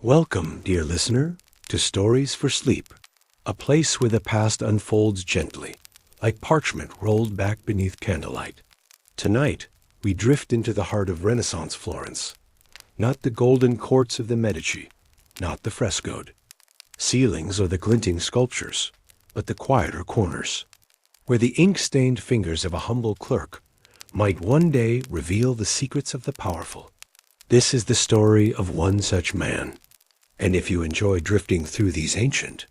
Welcome, dear listener, to Stories for Sleep, a place where the past unfolds gently, like parchment rolled back beneath candlelight. Tonight, we drift into the heart of Renaissance Florence. Not the golden courts of the Medici, not the frescoed ceilings or the glinting sculptures, but the quieter corners, where the ink-stained fingers of a humble clerk might one day reveal the secrets of the powerful. This is the story of one such man. And if you enjoy drifting through these ancient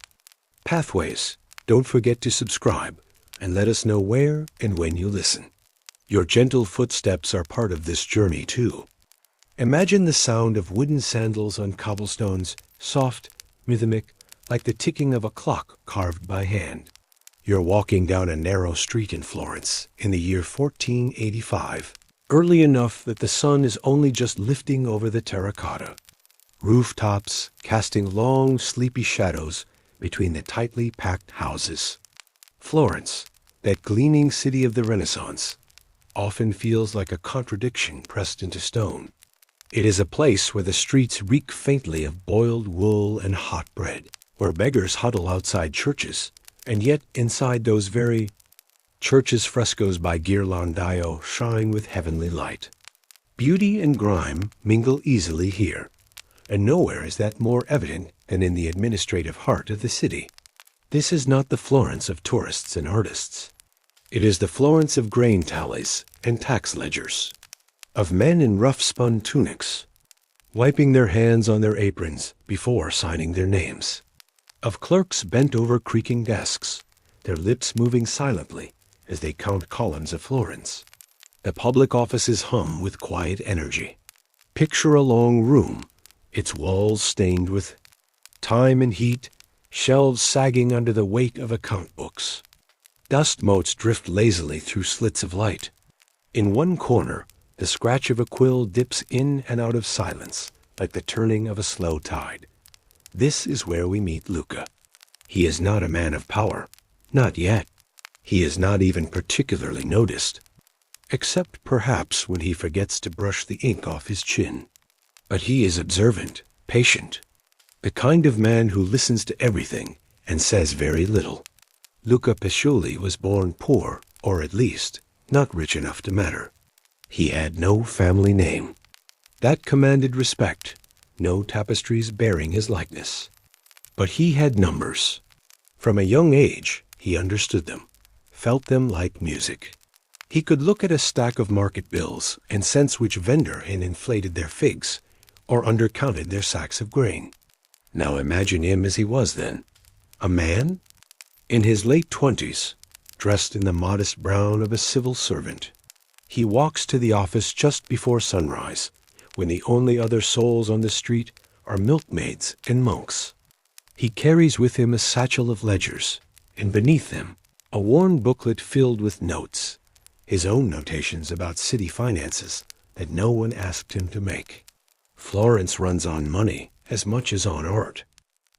pathways, don't forget to subscribe and let us know where and when you listen. Your gentle footsteps are part of this journey too. Imagine the sound of wooden sandals on cobblestones, soft, rhythmic, like the ticking of a clock carved by hand. You're walking down a narrow street in Florence in the year 1485, early enough that the sun is only just lifting over the terracotta. Rooftops casting long, sleepy shadows between the tightly packed houses. Florence, that gleaming city of the Renaissance, often feels like a contradiction pressed into stone. It is a place where the streets reek faintly of boiled wool and hot bread, where beggars huddle outside churches, and yet inside those very churches frescoes by Ghirlandaio shine with heavenly light. Beauty and grime mingle easily here, and nowhere is that more evident than in the administrative heart of the city. This is not the Florence of tourists and artists. It is the Florence of grain tallies and tax ledgers, of men in rough-spun tunics, wiping their hands on their aprons before signing their names, of clerks bent over creaking desks, their lips moving silently as they count columns of florins. The public offices hum with quiet energy. Picture a long room, its walls stained with time and heat, shelves sagging under the weight of account books. Dust motes drift lazily through slits of light. In one corner, the scratch of a quill dips in and out of silence, like the turning of a slow tide. This is where we meet Luca. He is not a man of power. Not yet. He is not even particularly noticed, except perhaps when he forgets to brush the ink off his chin. But he is observant, patient, the kind of man who listens to everything and says very little. Luca Pacioli was born poor, or at least not rich enough to matter. He had no family name. That commanded respect, no tapestries bearing his likeness. But he had numbers. From a young age, he understood them, felt them like music. He could look at a stack of market bills and sense which vendor had inflated their figs or undercounted their sacks of grain. Now imagine him as he was then, a man in his late 20s, dressed in the modest brown of a civil servant. He walks to the office just before sunrise, when the only other souls on the street are milkmaids and monks. He carries with him a satchel of ledgers, and beneath them, a worn booklet filled with notes, his own notations about city finances that no one asked him to make. Florence runs on money as much as on art,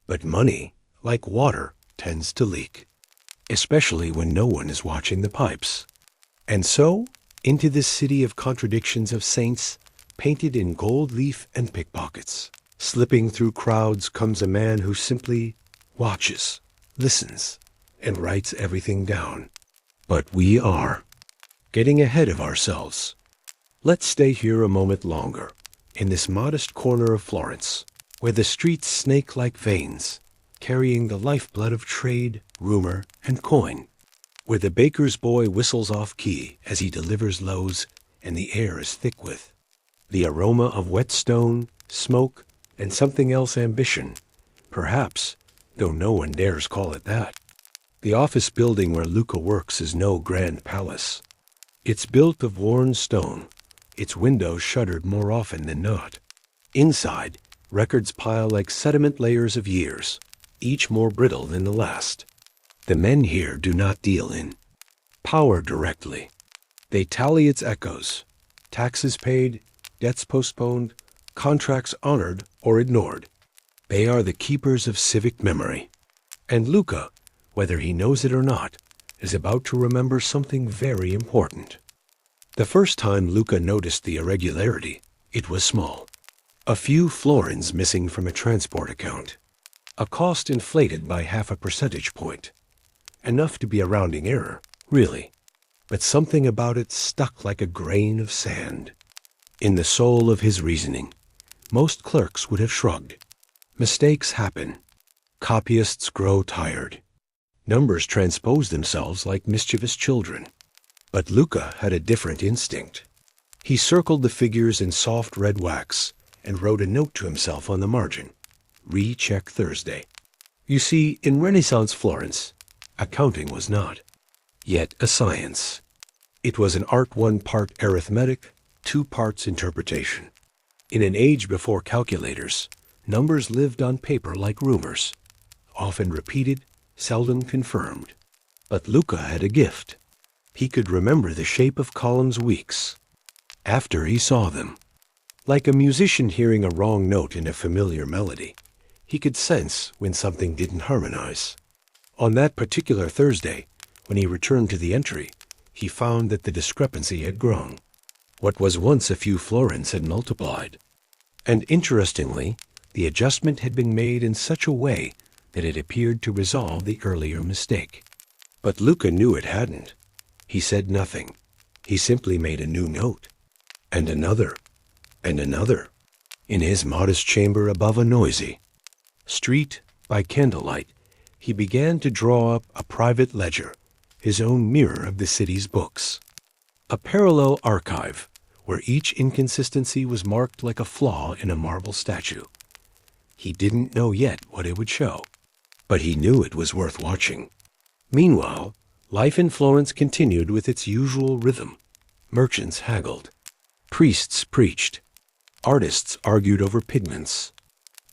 but money, like water, tends to leak, especially when no one is watching the pipes. And so, into this city of contradictions of saints, painted in gold leaf and pickpockets, slipping through crowds comes a man who simply watches, listens, and writes everything down. But we are getting ahead of ourselves. Let's stay here a moment longer, in this modest corner of Florence, where the streets snake like veins, carrying the lifeblood of trade, rumor, and coin, where the baker's boy whistles off-key as he delivers loaves and the air is thick with the aroma of wet stone, smoke, and something else ambition, perhaps, though no one dares call it that. The office building where Luca works is no grand palace. It's built of worn stone, its windows shuttered more often than not. Inside, records pile like sediment layers of years, each more brittle than the last. The men here do not deal in power directly. They tally its echoes, taxes paid, debts postponed, contracts honored or ignored. They are the keepers of civic memory. And Luca, whether he knows it or not, is about to remember something very important. The first time Luca noticed the irregularity, it was small. A few florins missing from a transport account. A cost inflated by half a percentage point. Enough to be a rounding error, really. But something about it stuck like a grain of sand. In the soul of his reasoning, most clerks would have shrugged. Mistakes happen. Copyists grow tired. Numbers transpose themselves like mischievous children. But Luca had a different instinct. He circled the figures in soft red wax and wrote a note to himself on the margin. Recheck Thursday. You see, in Renaissance Florence, accounting was not yet a science. It was an art, 1 part arithmetic, 2 parts interpretation. In an age before calculators, numbers lived on paper like rumors, often repeated, seldom confirmed. But Luca had a gift. He could remember the shape of columns weeks after he saw them. Like a musician hearing a wrong note in a familiar melody, he could sense when something didn't harmonize. On that particular Thursday, when he returned to the entry, he found that the discrepancy had grown. What was once a few florins had multiplied. And interestingly, the adjustment had been made in such a way that it appeared to resolve the earlier mistake. But Luca knew it hadn't. He said nothing. He simply made a new note. And another. And another. In his modest chamber above a noisy street by candlelight, he began to draw up a private ledger, his own mirror of the city's books. A parallel archive, where each inconsistency was marked like a flaw in a marble statue. He didn't know yet what it would show, but he knew it was worth watching. Meanwhile, life in Florence continued with its usual rhythm. Merchants haggled. Priests preached. Artists argued over pigments.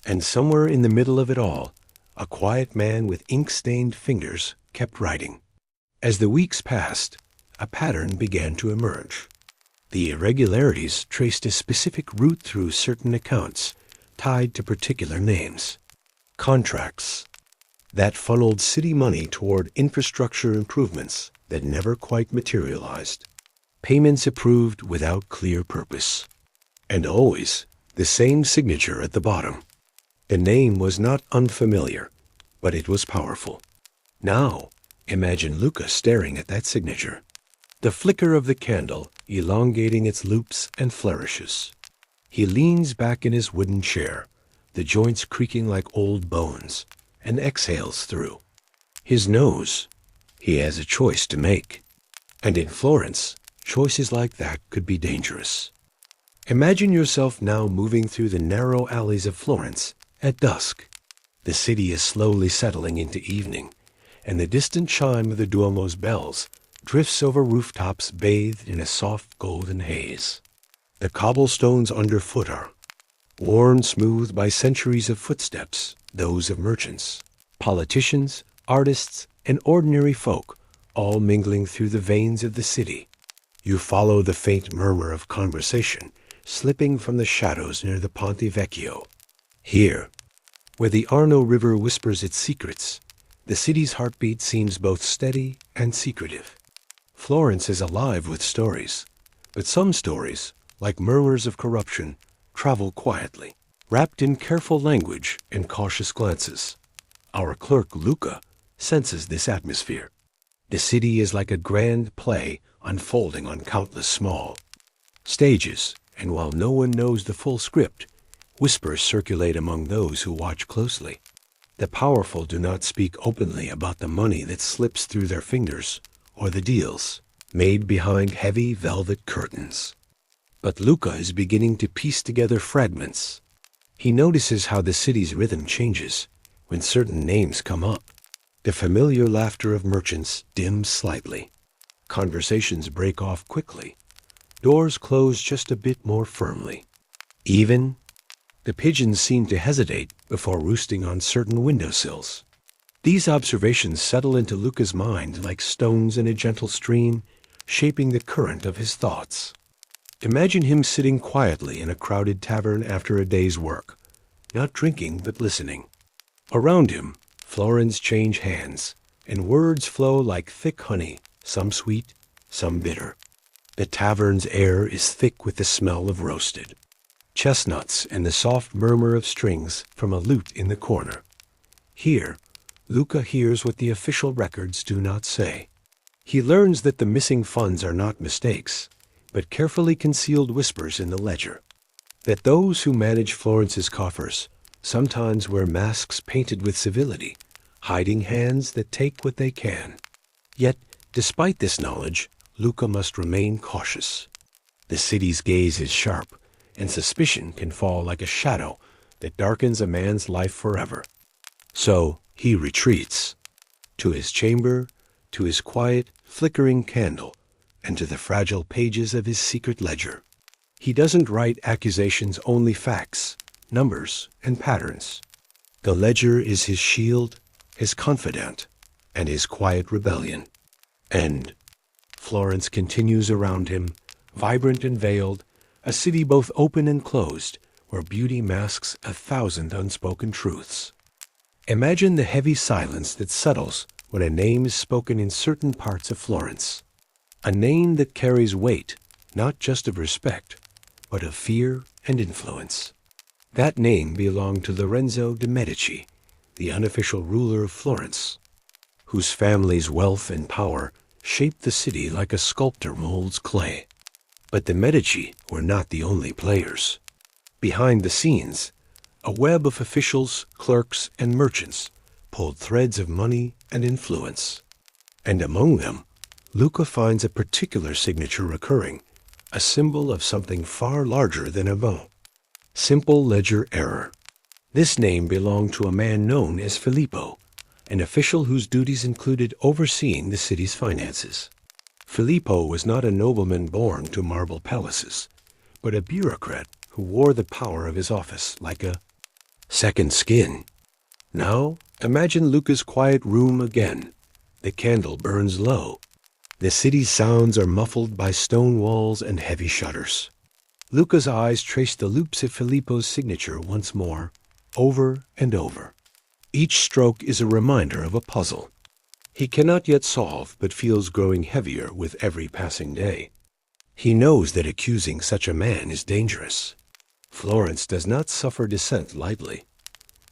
And somewhere in the middle of it all, a quiet man with ink-stained fingers kept writing. As the weeks passed, a pattern began to emerge. The irregularities traced a specific route through certain accounts tied to particular names. Contracts that funneled city money toward infrastructure improvements that never quite materialized. Payments approved without clear purpose. And always the same signature at the bottom. The name was not unfamiliar, but it was powerful. Now, imagine Luca staring at that signature. The flicker of the candle elongating its loops and flourishes. He leans back in his wooden chair, the joints creaking like old bones, and exhales through. His nose. He has a choice to make. And in Florence, choices like that could be dangerous. Imagine yourself now moving through the narrow alleys of Florence at dusk. The city is slowly settling into evening, and the distant chime of the Duomo's bells drifts over rooftops bathed in a soft golden haze. The cobblestones underfoot are worn smooth by centuries of footsteps, those of merchants, politicians, artists, and ordinary folk, all mingling through the veins of the city. You follow the faint murmur of conversation slipping from the shadows near the Ponte Vecchio. Here, where the Arno River whispers its secrets, the city's heartbeat seems both steady and secretive. Florence is alive with stories, but some stories, like murmurs of corruption, travel quietly, wrapped in careful language and cautious glances. Our clerk, Luca, senses this atmosphere. The city is like a grand play unfolding on countless small stages, and while no one knows the full script, whispers circulate among those who watch closely. The powerful do not speak openly about the money that slips through their fingers or the deals made behind heavy velvet curtains. But Luca is beginning to piece together fragments. He notices how the city's rhythm changes when certain names come up. The familiar laughter of merchants dims slightly. Conversations break off quickly. Doors close just a bit more firmly. Even the pigeons seem to hesitate before roosting on certain windowsills. These observations settle into Luca's mind like stones in a gentle stream, shaping the current of his thoughts. Imagine him sitting quietly in a crowded tavern after a day's work, not drinking but listening. Around him, florins change hands, and words flow like thick honey, some sweet, some bitter. The tavern's air is thick with the smell of roasted chestnuts and the soft murmur of strings from a lute in the corner. Here, Luca hears what the official records do not say. He learns that the missing funds are not mistakes, but carefully concealed whispers in the ledger. That those who manage Florence's coffers sometimes wear masks painted with civility, hiding hands that take what they can. Yet, despite this knowledge, Luca must remain cautious. The city's gaze is sharp, and suspicion can fall like a shadow that darkens a man's life forever. So he retreats to his chamber, to his quiet, flickering candle, and to the fragile pages of his secret ledger. He doesn't write accusations, only facts, numbers, and patterns. The ledger is his shield, his confidant, and his quiet rebellion. And Florence continues around him, vibrant and veiled, a city both open and closed, where beauty masks 1,000 unspoken truths. Imagine the heavy silence that settles when a name is spoken in certain parts of Florence. A name that carries weight, not just of respect, but of fear and influence. That name belonged to Lorenzo de' Medici, the unofficial ruler of Florence, whose family's wealth and power shaped the city like a sculptor molds clay. But the Medici were not the only players. Behind the scenes, a web of officials, clerks, and merchants pulled threads of money and influence. And among them, Luca finds a particular signature recurring, a symbol of something far larger than a mot. Simple ledger error. This name belonged to a man known as Filippo, an official whose duties included overseeing the city's finances. Filippo was not a nobleman born to marble palaces, but a bureaucrat who wore the power of his office like a second skin. Now, imagine Luca's quiet room again. The candle burns low. The city's sounds are muffled by stone walls and heavy shutters. Luca's eyes trace the loops of Filippo's signature once more, over and over. Each stroke is a reminder of a puzzle he cannot yet solve, but feels growing heavier with every passing day. He knows that accusing such a man is dangerous. Florence does not suffer dissent lightly,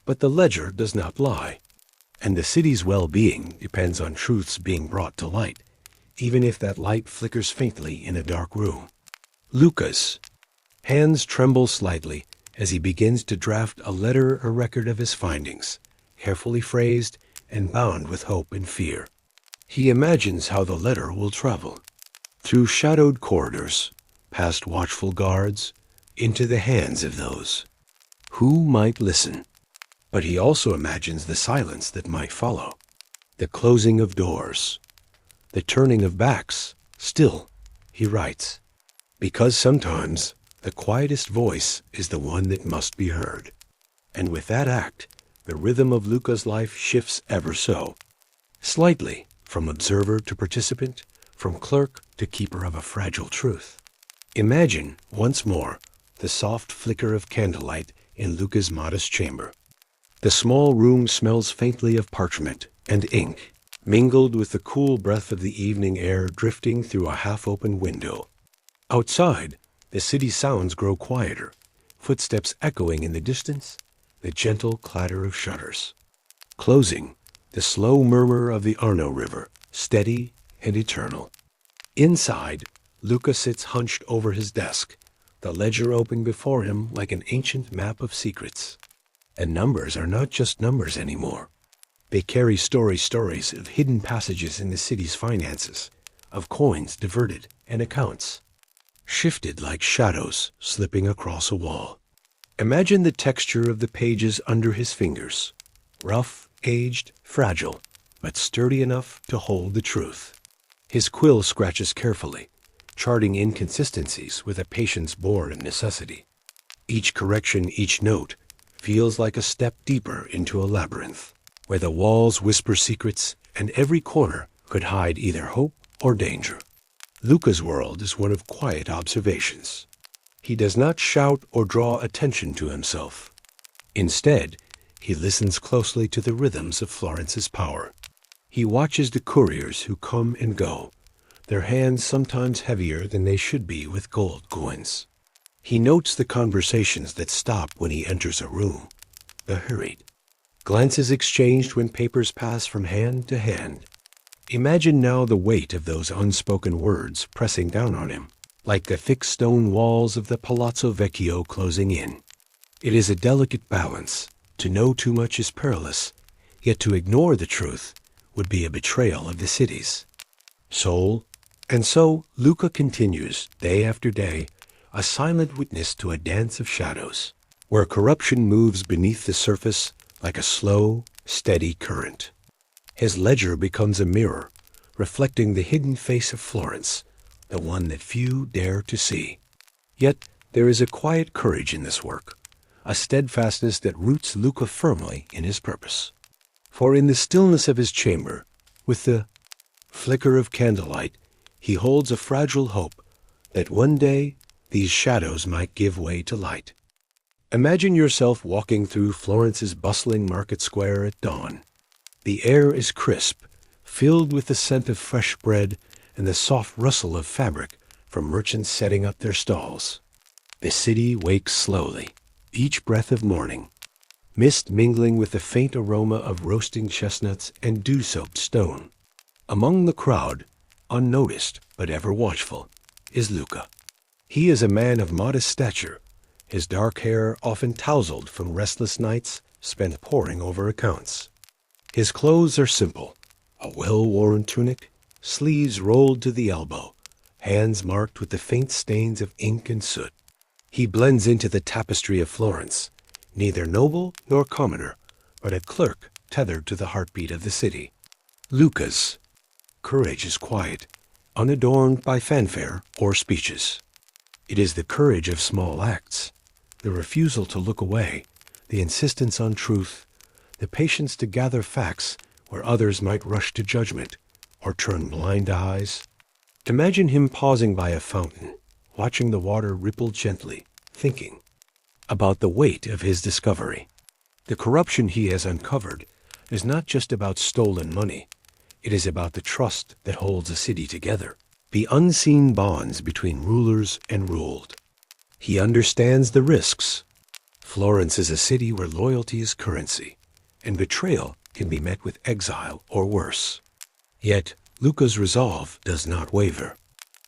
but the ledger does not lie, and the city's well-being depends on truths being brought to light, even if that light flickers faintly in a dark room. Luca's hands tremble slightly as he begins to draft a letter, a record of his findings, carefully phrased and bound with hope and fear. He imagines how the letter will travel, through shadowed corridors, past watchful guards, into the hands of those who might listen. But he also imagines the silence that might follow, the closing of doors, the turning of backs. Still, he writes, because sometimes the quietest voice is the one that must be heard. And with that act, the rhythm of Luca's life shifts ever so, slightly, from observer to participant, from clerk to keeper of a fragile truth. Imagine, once more, the soft flicker of candlelight in Luca's modest chamber. The small room smells faintly of parchment and ink, mingled with the cool breath of the evening air drifting through a half-open window. Outside, the city sounds grow quieter, footsteps echoing in the distance, the gentle clatter of shutters. Closing, the slow murmur of the Arno River, steady and eternal. Inside, Luca sits hunched over his desk, the ledger open before him like an ancient map of secrets. And numbers are not just numbers anymore. They carry stories of hidden passages in the city's finances, of coins diverted and accounts shifted like shadows slipping across a wall. Imagine the texture of the pages under his fingers, rough, aged, fragile, but sturdy enough to hold the truth. His quill scratches carefully, charting inconsistencies with a patience born of necessity. Each correction, each note, feels like a step deeper into a labyrinth, where the walls whisper secrets and every corner could hide either hope or danger. Luca's world is one of quiet observations. He does not shout or draw attention to himself. Instead, he listens closely to the rhythms of Florence's power. He watches the couriers who come and go, their hands sometimes heavier than they should be with gold coins. He notes the conversations that stop when he enters a room, the hurried glances exchanged when papers pass from hand to hand. Imagine now the weight of those unspoken words pressing down on him, like the thick stone walls of the Palazzo Vecchio closing in. It is a delicate balance. To know too much is perilous, yet to ignore the truth would be a betrayal of the city's soul. And so Luca continues, day after day, a silent witness to a dance of shadows, where corruption moves beneath the surface like a slow, steady current. His ledger becomes a mirror, reflecting the hidden face of Florence, the one that few dare to see. Yet there is a quiet courage in this work, a steadfastness that roots Luca firmly in his purpose. For in the stillness of his chamber, with the flicker of candlelight, he holds a fragile hope that one day these shadows might give way to light. Imagine yourself walking through Florence's bustling market square at dawn. The air is crisp, filled with the scent of fresh bread and the soft rustle of fabric from merchants setting up their stalls. The city wakes slowly, each breath of morning, mist mingling with the faint aroma of roasting chestnuts and dew-soaked stone. Among the crowd, unnoticed but ever watchful, is Luca. He is a man of modest stature, his dark hair often tousled from restless nights spent poring over accounts. His clothes are simple, a well-worn tunic, sleeves rolled to the elbow, hands marked with the faint stains of ink and soot. He blends into the tapestry of Florence, neither noble nor commoner, but a clerk tethered to the heartbeat of the city. Luca's courage is quiet, unadorned by fanfare or speeches. It is the courage of small acts, the refusal to look away, the insistence on truth, the patience to gather facts where others might rush to judgment or turn blind eyes. Imagine him pausing by a fountain, watching the water ripple gently, thinking about the weight of his discovery. The corruption he has uncovered is not just about stolen money. It is about the trust that holds a city together, the unseen bonds between rulers and ruled. He understands the risks. Florence is a city where loyalty is currency, and betrayal can be met with exile or worse. Yet Luca's resolve does not waver.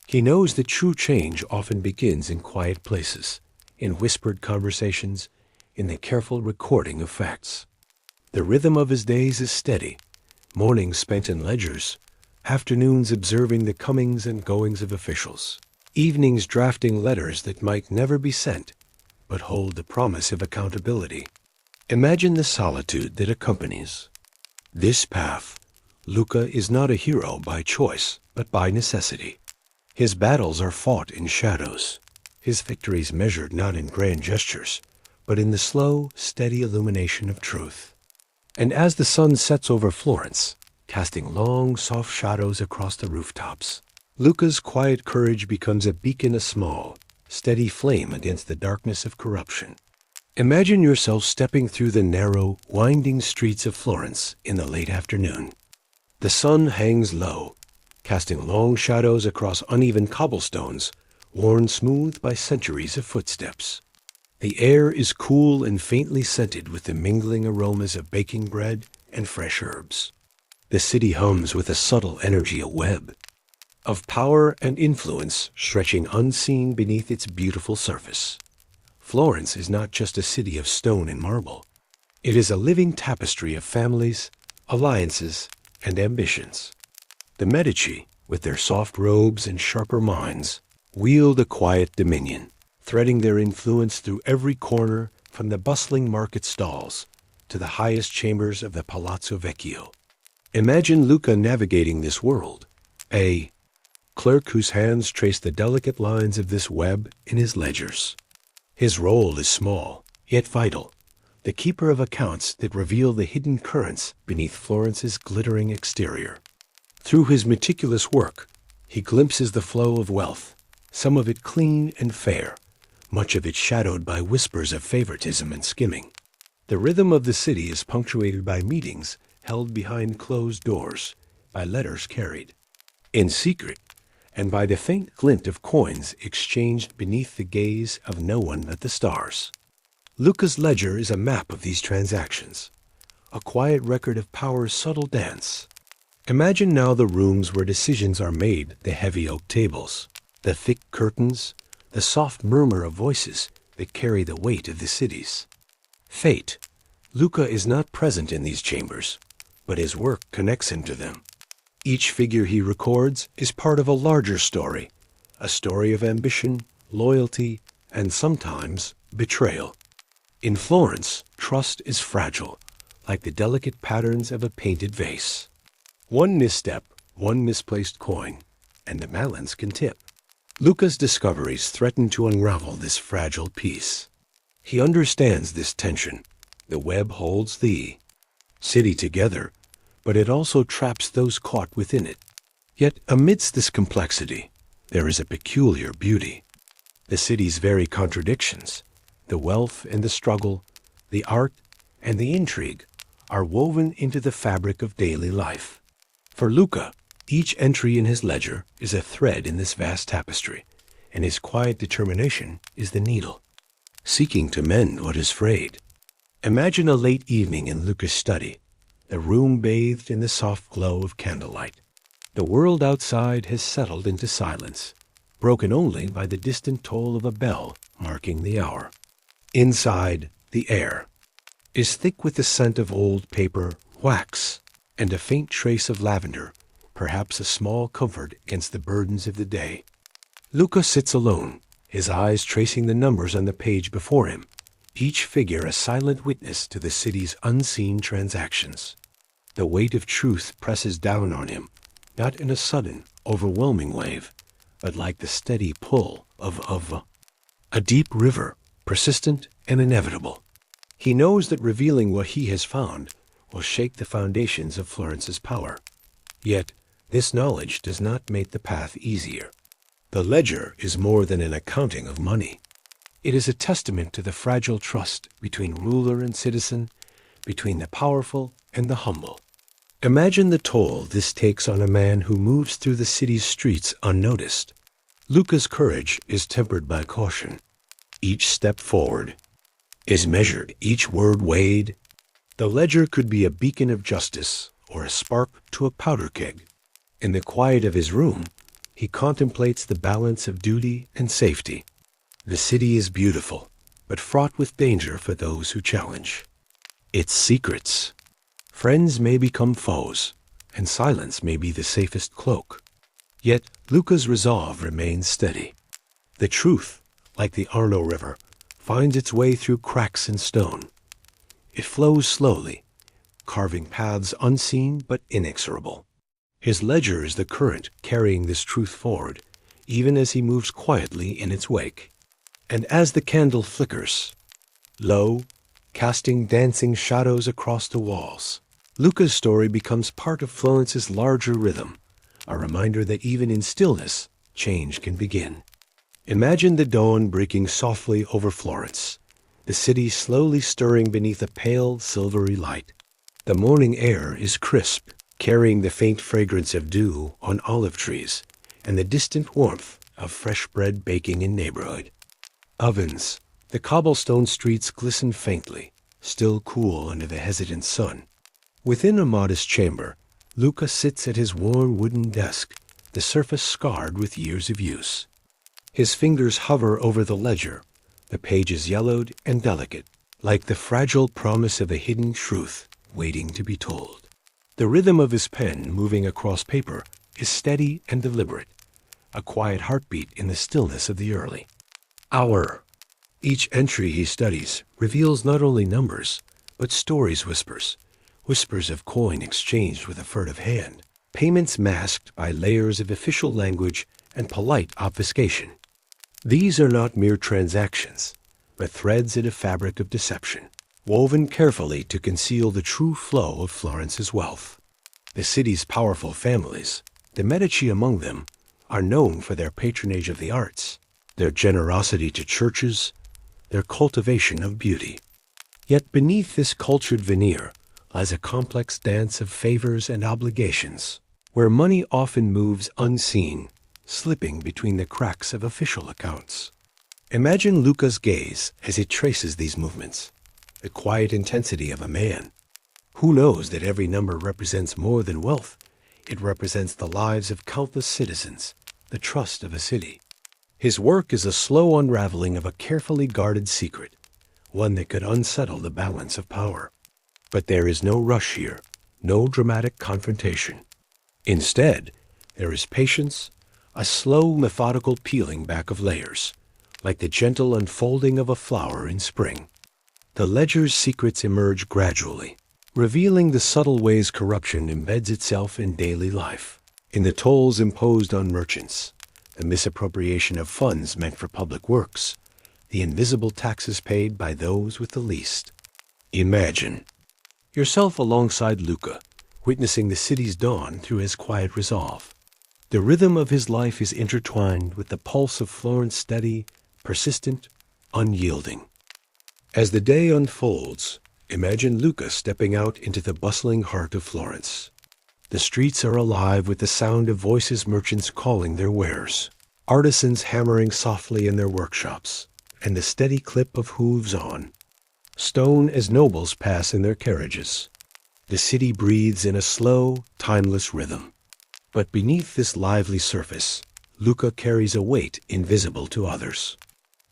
He knows that true change often begins in quiet places, in whispered conversations, in the careful recording of facts. The rhythm of his days is steady, mornings spent in ledgers, afternoons observing the comings and goings of officials, evenings drafting letters that might never be sent, but hold the promise of accountability. Imagine the solitude that accompanies this path. Luca is not a hero by choice, but by necessity. His battles are fought in shadows, his victories measured not in grand gestures, but in the slow, steady illumination of truth. And as the sun sets over Florence, casting long, soft shadows across the rooftops, Luca's quiet courage becomes a beacon, a small, steady flame against the darkness of corruption. Imagine yourself stepping through the narrow, winding streets of Florence in the late afternoon. The sun hangs low, casting long shadows across uneven cobblestones, worn smooth by centuries of footsteps. The air is cool and faintly scented with the mingling aromas of baking bread and fresh herbs. The city hums with a subtle energy, a web of power and influence stretching unseen beneath its beautiful surface. Florence is not just a city of stone and marble. It is a living tapestry of families, alliances, and ambitions. The Medici, with their soft robes and sharper minds, wield a quiet dominion, threading their influence through every corner from the bustling market stalls to the highest chambers of the Palazzo Vecchio. Imagine Luca navigating this world, a clerk whose hands trace the delicate lines of this web in his ledgers. His role is small, yet vital, the keeper of accounts that reveal the hidden currents beneath Florence's glittering exterior. Through his meticulous work, he glimpses the flow of wealth, some of it clean and fair, much of it shadowed by whispers of favoritism and skimming. The rhythm of the city is punctuated by meetings held behind closed doors, by letters carried in secret, and by the faint glint of coins exchanged beneath the gaze of no one but the stars. Luca's ledger is a map of these transactions, a quiet record of power's subtle dance. Imagine now the rooms where decisions are made, the heavy oak tables, the thick curtains, the soft murmur of voices that carry the weight of the cities. Fate. Luca is not present in these chambers, but his work connects him to them. Each figure he records is part of a larger story, a story of ambition, loyalty, and sometimes betrayal. In Florence, trust is fragile, like the delicate patterns of a painted vase. One misstep, one misplaced coin, and the balance can tip. Luca's discoveries threaten to unravel this fragile piece. He understands this tension. The web holds the city together, but it also traps those caught within it. Yet amidst this complexity, there is a peculiar beauty. The city's very contradictions, the wealth and the struggle, the art and the intrigue, are woven into the fabric of daily life. For Luca, each entry in his ledger is a thread in this vast tapestry, and his quiet determination is the needle, seeking to mend what is frayed. Imagine a late evening in Luca's study, the room bathed in the soft glow of candlelight. The world outside has settled into silence, broken only by the distant toll of a bell marking the hour. Inside, the air is thick with the scent of old paper, wax, and a faint trace of lavender, perhaps a small comfort against the burdens of the day. Luca sits alone, his eyes tracing the numbers on the page before him, each figure a silent witness to the city's unseen transactions. The weight of truth presses down on him, not in a sudden, overwhelming wave, but like the steady pull of a deep river, persistent and inevitable. He knows that revealing what he has found will shake the foundations of Florence's power. Yet, this knowledge does not make the path easier. The ledger is more than an accounting of money. It is a testament to the fragile trust between ruler and citizen, between the powerful and the humble. Imagine the toll this takes on a man who moves through the city's streets unnoticed. Luca's courage is tempered by caution. Each step forward is measured, each word weighed. The ledger could be a beacon of justice or a spark to a powder keg. In the quiet of his room, he contemplates the balance of duty and safety. The city is beautiful, but fraught with danger for those who challenge its secrets. Friends may become foes, and silence may be the safest cloak. Yet Luca's resolve remains steady. The truth, like the Arno River, finds its way through cracks in stone. It flows slowly, carving paths unseen but inexorable. His ledger is the current carrying this truth forward, even as he moves quietly in its wake. And as the candle flickers, low, casting dancing shadows across the walls, Luca's story becomes part of Florence's larger rhythm, a reminder that even in stillness, change can begin. Imagine the dawn breaking softly over Florence, the city slowly stirring beneath a pale, silvery light. The morning air is crisp, carrying the faint fragrance of dew on olive trees and the distant warmth of fresh bread baking in neighborhood. Ovens, the cobblestone streets glisten faintly, still cool under the hesitant sun. Within a modest chamber, Luca sits at his worn wooden desk, the surface scarred with years of use. His fingers hover over the ledger, the pages yellowed and delicate, like the fragile promise of a hidden truth waiting to be told. The rhythm of his pen moving across paper is steady and deliberate, a quiet heartbeat in the stillness of the early hour. Each entry he studies reveals not only numbers, but stories whispers of coin exchanged with a furtive hand, payments masked by layers of official language and polite obfuscation. These are not mere transactions, but threads in a fabric of deception, woven carefully to conceal the true flow of Florence's wealth. The city's powerful families, the Medici among them, are known for their patronage of the arts, their generosity to churches, their cultivation of beauty. Yet beneath this cultured veneer lies a complex dance of favors and obligations, where money often moves unseen, slipping between the cracks of official accounts. Imagine Luca's gaze as he traces these movements, the quiet intensity of a man. Who knows that every number represents more than wealth? It represents the lives of countless citizens, the trust of a city. His work is a slow unraveling of a carefully guarded secret, one that could unsettle the balance of power. But there is no rush here, no dramatic confrontation. Instead, there is patience, a slow, methodical peeling back of layers, like the gentle unfolding of a flower in spring. The ledger's secrets emerge gradually, revealing the subtle ways corruption embeds itself in daily life, in the tolls imposed on merchants, the misappropriation of funds meant for public works, the invisible taxes paid by those with the least. Imagine yourself alongside Luca, witnessing the city's dawn through his quiet resolve. The rhythm of his life is intertwined with the pulse of Florence, steady, persistent, unyielding. As the day unfolds, imagine Luca stepping out into the bustling heart of Florence. The streets are alive with the sound of voices, merchants calling their wares, artisans hammering softly in their workshops, and the steady clip of hooves on stone as nobles pass in their carriages. The city breathes in a slow, timeless rhythm. But beneath this lively surface, Luca carries a weight invisible to others.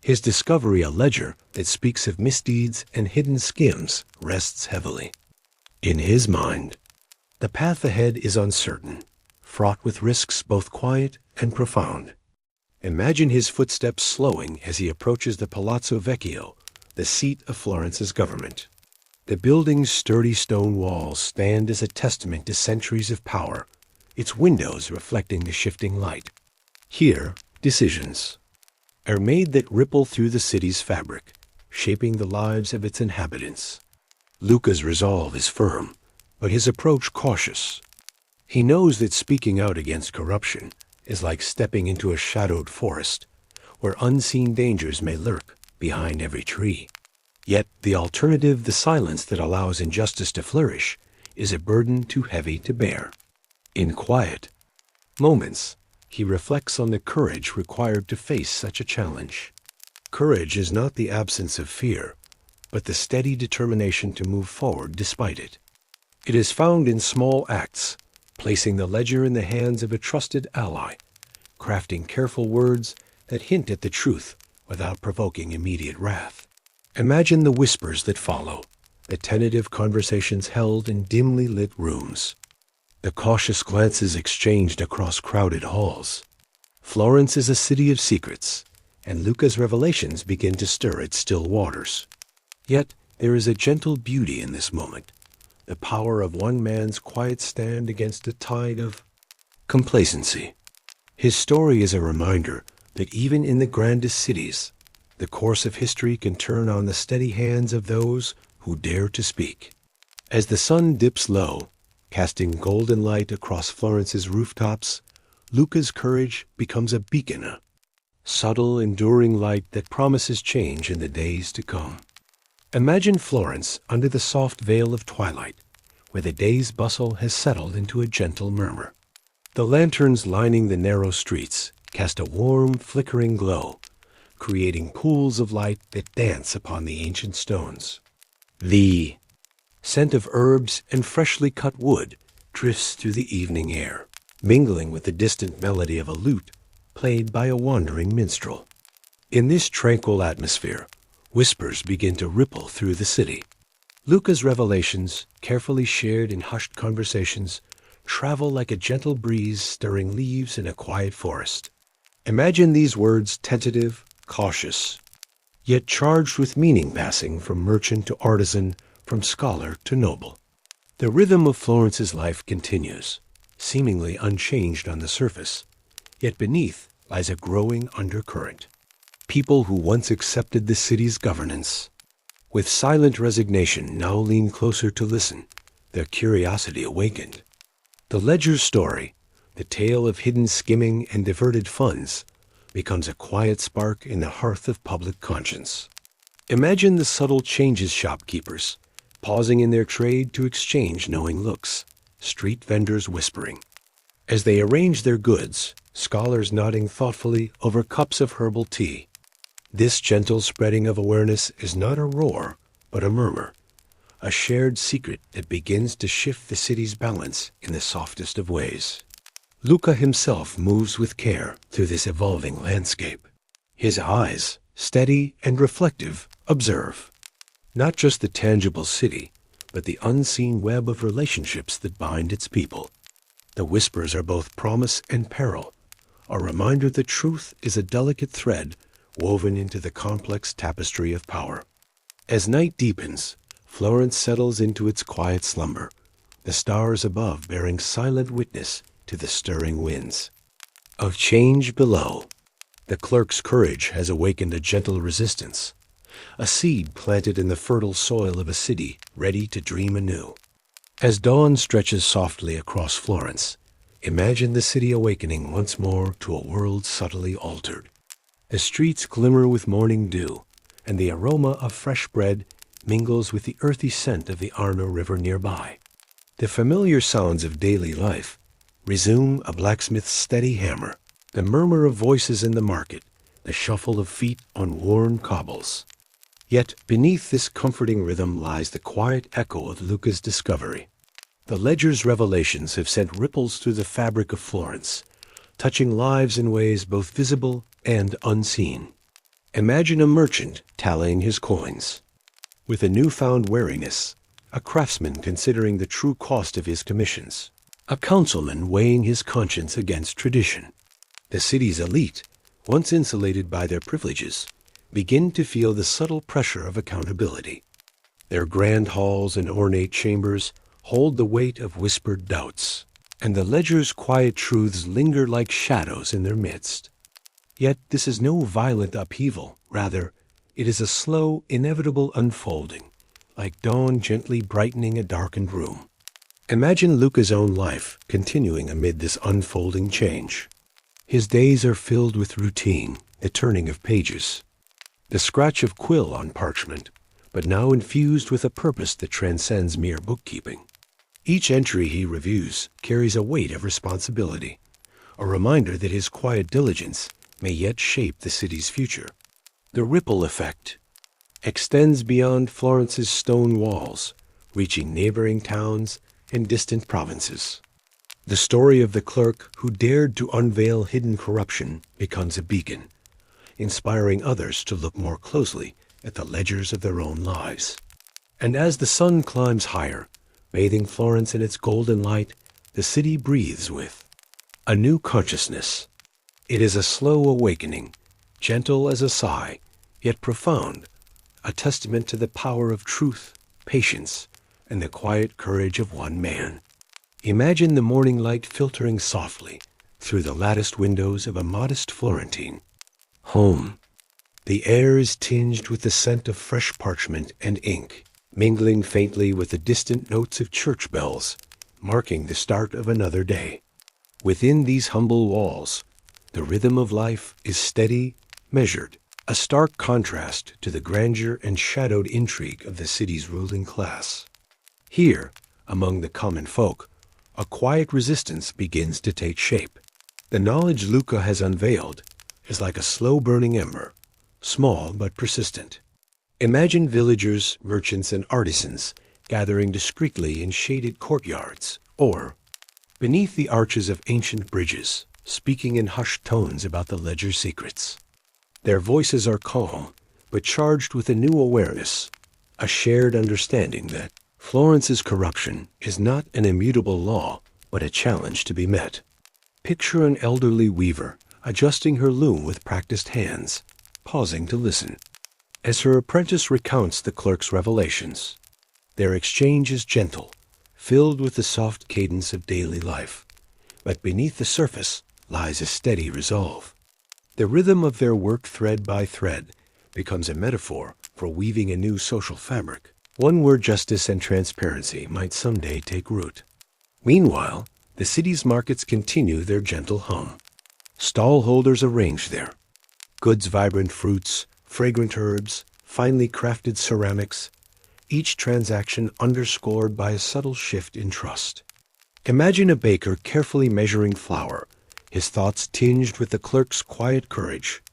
His discovery, a ledger that speaks of misdeeds and hidden schemes, rests heavily. In his mind, the path ahead is uncertain, fraught with risks both quiet and profound. Imagine his footsteps slowing as he approaches the Palazzo Vecchio, the seat of Florence's government. The building's sturdy stone walls stand as a testament to centuries of power, its windows reflecting the shifting light. Here, decisions are made that ripple through the city's fabric, shaping the lives of its inhabitants. Luca's resolve is firm, but his approach cautious. He knows that speaking out against corruption is like stepping into a shadowed forest, where unseen dangers may lurk behind every tree. Yet the alternative, the silence that allows injustice to flourish, is a burden too heavy to bear. In quiet moments, he reflects on the courage required to face such a challenge. Courage is not the absence of fear, but the steady determination to move forward despite it. It is found in small acts, placing the ledger in the hands of a trusted ally, crafting careful words that hint at the truth without provoking immediate wrath. Imagine the whispers that follow, the tentative conversations held in dimly lit rooms, the cautious glances exchanged across crowded halls. Florence is a city of secrets, and Luca's revelations begin to stir its still waters. Yet there is a gentle beauty in this moment, the power of one man's quiet stand against a tide of complacency. His story is a reminder that even in the grandest cities, the course of history can turn on the steady hands of those who dare to speak. As the sun dips low, casting golden light across Florence's rooftops, Luca's courage becomes a beacon, a subtle, enduring light that promises change in the days to come. Imagine Florence under the soft veil of twilight, where the day's bustle has settled into a gentle murmur. The lanterns lining the narrow streets cast a warm, flickering glow, creating pools of light that dance upon the ancient stones. The scent of herbs and freshly cut wood drifts through the evening air, mingling with the distant melody of a lute played by a wandering minstrel. In this tranquil atmosphere, whispers begin to ripple through the city. Luca's revelations, carefully shared in hushed conversations, travel like a gentle breeze stirring leaves in a quiet forest. Imagine these words tentative, cautious, yet charged with meaning, passing from merchant to artisan, from scholar to noble. The rhythm of Florence's life continues, seemingly unchanged on the surface, yet beneath lies a growing undercurrent. People who once accepted the city's governance, with silent resignation, now lean closer to listen, their curiosity awakened. The ledger's story, the tale of hidden skimming and diverted funds, becomes a quiet spark in the hearth of public conscience. Imagine the subtle changes shopkeepers, pausing in their trade to exchange knowing looks, street vendors whispering. As they arrange their goods, scholars nodding thoughtfully over cups of herbal tea. This gentle spreading of awareness is not a roar, but a murmur, a shared secret that begins to shift the city's balance in the softest of ways. Luca himself moves with care through this evolving landscape. His eyes, steady and reflective, observe not just the tangible city, but the unseen web of relationships that bind its people. The whispers are both promise and peril, a reminder that truth is a delicate thread woven into the complex tapestry of power. As night deepens, Florence settles into its quiet slumber, the stars above bearing silent witness to the stirring winds. Of change below, the clerk's courage has awakened a gentle resistance, a seed planted in the fertile soil of a city ready to dream anew. As dawn stretches softly across Florence, imagine the city awakening once more to a world subtly altered. The streets glimmer with morning dew, and the aroma of fresh bread mingles with the earthy scent of the Arno River nearby. The familiar sounds of daily life resume: a blacksmith's steady hammer, the murmur of voices in the market, the shuffle of feet on worn cobbles. Yet beneath this comforting rhythm lies the quiet echo of Luca's discovery. The ledger's revelations have sent ripples through the fabric of Florence, touching lives in ways both visible and unseen. Imagine a merchant tallying his coins. With a newfound wariness, a craftsman considering the true cost of his commissions, a councilman weighing his conscience against tradition. The city's elite, once insulated by their privileges, begin to feel the subtle pressure of accountability. Their grand halls and ornate chambers hold the weight of whispered doubts, and the ledger's quiet truths linger like shadows in their midst. Yet this is no violent upheaval. Rather, it is a slow, inevitable unfolding, like dawn gently brightening a darkened room. Imagine Luca's own life continuing amid this unfolding change. His days are filled with routine, the turning of pages, the scratch of quill on parchment, but now infused with a purpose that transcends mere bookkeeping. Each entry he reviews carries a weight of responsibility, a reminder that his quiet diligence may yet shape the city's future. The ripple effect extends beyond Florence's stone walls, reaching neighboring towns and distant provinces. The story of the clerk who dared to unveil hidden corruption becomes a beacon, inspiring others to look more closely at the ledgers of their own lives. And as the sun climbs higher, bathing Florence in its golden light, the city breathes with a new consciousness. It is a slow awakening, gentle as a sigh, yet profound, a testament to the power of truth, patience, and the quiet courage of one man. Imagine the morning light filtering softly through the latticed windows of a modest Florentine home. The air is tinged with the scent of fresh parchment and ink, mingling faintly with the distant notes of church bells, marking the start of another day. Within these humble walls, the rhythm of life is steady, measured, a stark contrast to the grandeur and shadowed intrigue of the city's ruling class. Here, among the common folk, a quiet resistance begins to take shape. The knowledge Luca has unveiled is like a slow-burning ember, small but persistent. Imagine villagers, merchants, and artisans gathering discreetly in shaded courtyards, or beneath the arches of ancient bridges, speaking in hushed tones about the ledger's secrets. Their voices are calm, but charged with a new awareness, a shared understanding that Florence's corruption is not an immutable law, but a challenge to be met. Picture an elderly weaver adjusting her loom with practiced hands, pausing to listen. As her apprentice recounts the clerk's revelations, their exchange is gentle, filled with the soft cadence of daily life, but beneath the surface lies a steady resolve. The rhythm of their work thread by thread becomes a metaphor for weaving a new social fabric, one where justice and transparency might someday take root. Meanwhile, the city's markets continue their gentle hum. Stallholders arrange there, goods, vibrant fruits, fragrant herbs, finely crafted ceramics, each transaction underscored by a subtle shift in trust. Imagine a baker carefully measuring flour, his thoughts tinged with the clerk's quiet courage.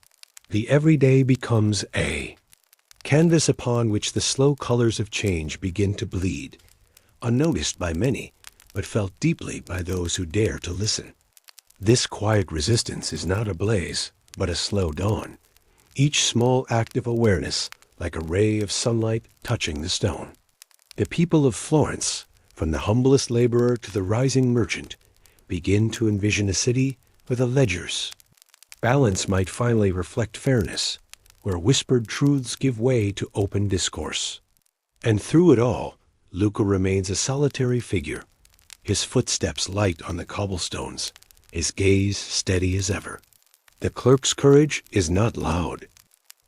The everyday becomes a canvas upon which the slow colors of change begin to bleed, unnoticed by many, but felt deeply by those who dare to listen. This quiet resistance is not a blaze, but a slow dawn, each small act of awareness like a ray of sunlight touching the stone. The people of Florence, from the humblest laborer to the rising merchant, begin to envision a city where the ledgers, balance might finally reflect fairness, where whispered truths give way to open discourse. And through it all, Luca remains a solitary figure, his footsteps light on the cobblestones, his gaze steady as ever. The clerk's courage is not loud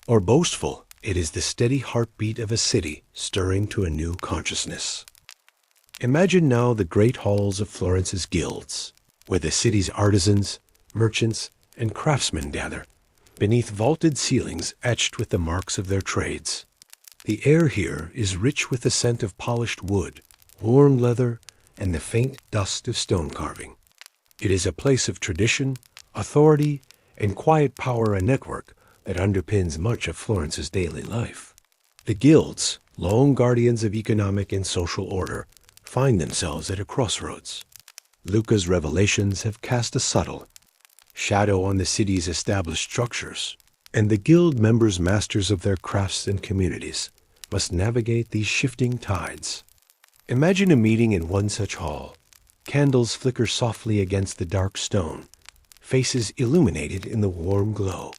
or boastful. It is the steady heartbeat of a city stirring to a new consciousness. Imagine now the great halls of Florence's guilds, where the city's artisans, merchants, and craftsmen gather, beneath vaulted ceilings etched with the marks of their trades. The air here is rich with the scent of polished wood, warm leather, and the faint dust of stone carving. It is a place of tradition, authority, and quiet power and network that underpins much of Florence's daily life. The guilds, long guardians of economic and social order, find themselves at a crossroads. Luca's revelations have cast a subtle shadow on the city's established structures, and the guild members, masters of their crafts and communities, must navigate these shifting tides. Imagine a meeting in one such hall. Candles flicker softly against the dark stone, faces illuminated in the warm glow.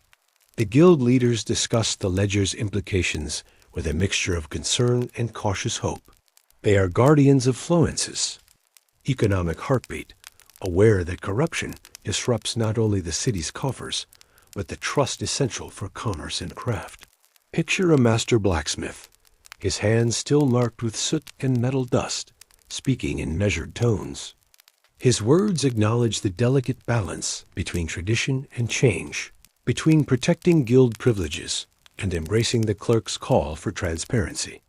The guild leaders discuss the ledger's implications with a mixture of concern and cautious hope. They are guardians of Florence's economic heartbeat, aware that corruption disrupts not only the city's coffers, but the trust essential for commerce and craft. Picture a master blacksmith, his hands still marked with soot and metal dust, speaking in measured tones. His words acknowledge the delicate balance between tradition and change, between protecting guild privileges and embracing the clerk's call for transparency.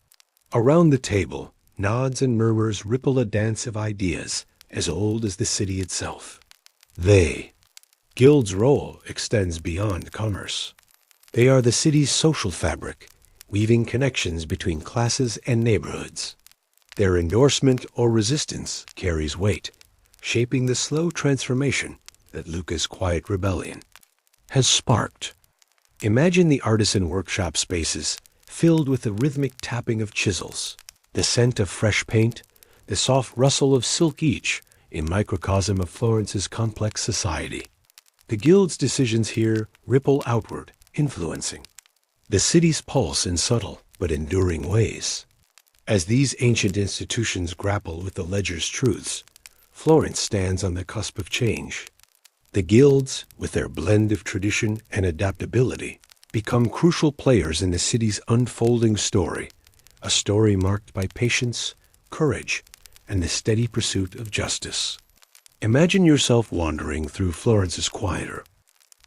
Around the table, nods and murmurs ripple a dance of ideas as old as the city itself. Guild's role extends beyond commerce. They are the city's social fabric, weaving connections between classes and neighborhoods. Their endorsement or resistance carries weight, shaping the slow transformation that Luca's quiet rebellion has sparked. Imagine the artisan workshop spaces filled with the rhythmic tapping of chisels, the scent of fresh paint, the soft rustle of silk, each a microcosm of Florence's complex society. The guild's decisions here ripple outward, influencing the city's pulse in subtle but enduring ways. As these ancient institutions grapple with the ledger's truths, Florence stands on the cusp of change. The guilds, with their blend of tradition and adaptability, become crucial players in the city's unfolding story, a story marked by patience, courage, and the steady pursuit of justice. Imagine yourself wandering through Florence's quieter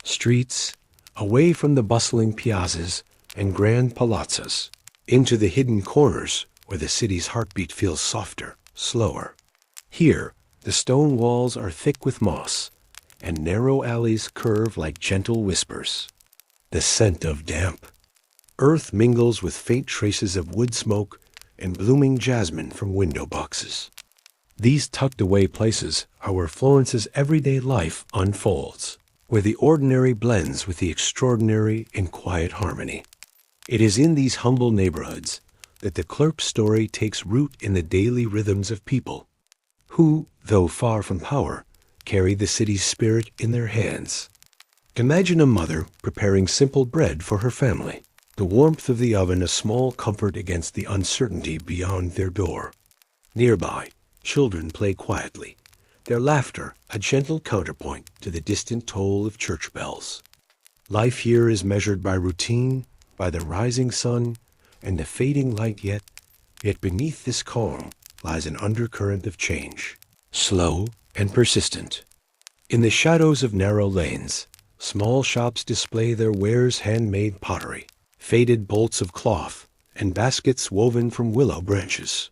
streets, away from the bustling piazzas and grand palazzas, into the hidden corners where the city's heartbeat feels softer, slower. Here, the stone walls are thick with moss, and narrow alleys curve like gentle whispers. The scent of damp earth mingles with faint traces of wood smoke and blooming jasmine from window boxes. These tucked-away places are where Florence's everyday life unfolds, where the ordinary blends with the extraordinary in quiet harmony. It is in these humble neighborhoods that the clerk's story takes root in the daily rhythms of people who, though far from power, carry the city's spirit in their hands. Imagine a mother preparing simple bread for her family, the warmth of the oven a small comfort against the uncertainty beyond their door. Nearby, children play quietly, their laughter a gentle counterpoint to the distant toll of church bells. Life here is measured by routine, by the rising sun, and the fading light, yet beneath this calm lies an undercurrent of change, slow and persistent. In the shadows of narrow lanes, small shops display their wares: handmade pottery, faded bolts of cloth, and baskets woven from willow branches.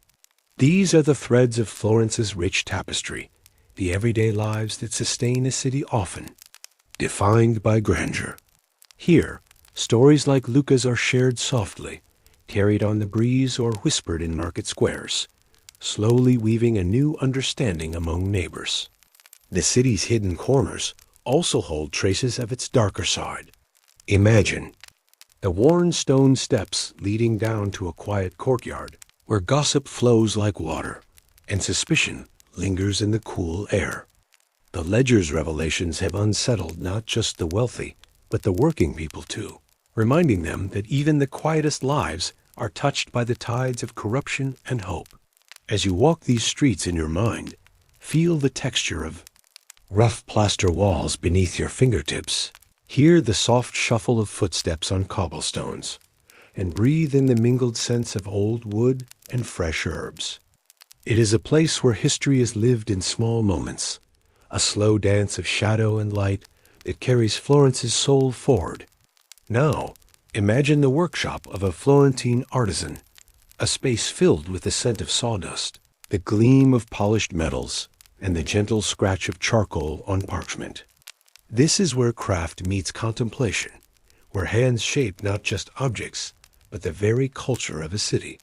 These are the threads of Florence's rich tapestry, the everyday lives that sustain a city often defined by grandeur. Here, stories like Luca's are shared softly, carried on the breeze or whispered in market squares, slowly weaving a new understanding among neighbors. The city's hidden corners also hold traces of its darker side. Imagine the worn stone steps leading down to a quiet courtyard where gossip flows like water and suspicion lingers in the cool air. The ledger's revelations have unsettled not just the wealthy, but the working people too, reminding them that even the quietest lives are touched by the tides of corruption and hope. As you walk these streets in your mind, feel the texture of rough plaster walls beneath your fingertips. Hear the soft shuffle of footsteps on cobblestones, and breathe in the mingled scents of old wood and fresh herbs. It is a place where history is lived in small moments, a slow dance of shadow and light that carries Florence's soul forward. Now, imagine the workshop of a Florentine artisan, a space filled with the scent of sawdust, the gleam of polished metals, and the gentle scratch of charcoal on parchment. This is where craft meets contemplation, where hands shape not just objects, but the very culture of a city.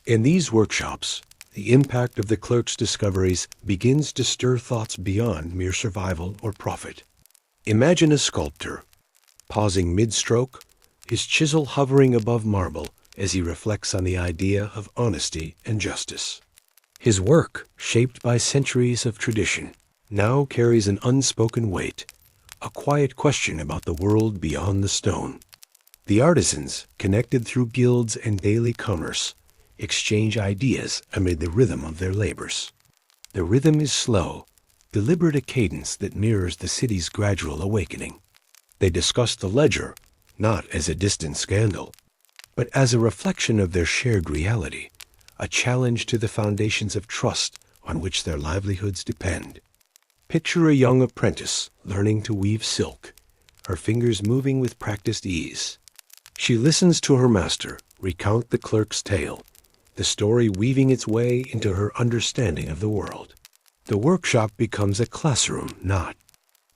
In these workshops, the impact of the clerk's discoveries begins to stir thoughts beyond mere survival or profit. Imagine a sculptor, pausing mid-stroke, his chisel hovering above marble as he reflects on the idea of honesty and justice. His work, shaped by centuries of tradition, now carries an unspoken weight, a quiet question about the world beyond the stone. The artisans, connected through guilds and daily commerce, exchange ideas amid the rhythm of their labors. The rhythm is slow, deliberate, a cadence that mirrors the city's gradual awakening. They discuss the ledger, not as a distant scandal, but as a reflection of their shared reality, a challenge to the foundations of trust on which their livelihoods depend. Picture a young apprentice learning to weave silk, her fingers moving with practiced ease. She listens to her master recount the clerk's tale, the story weaving its way into her understanding of the world. The workshop becomes a classroom, not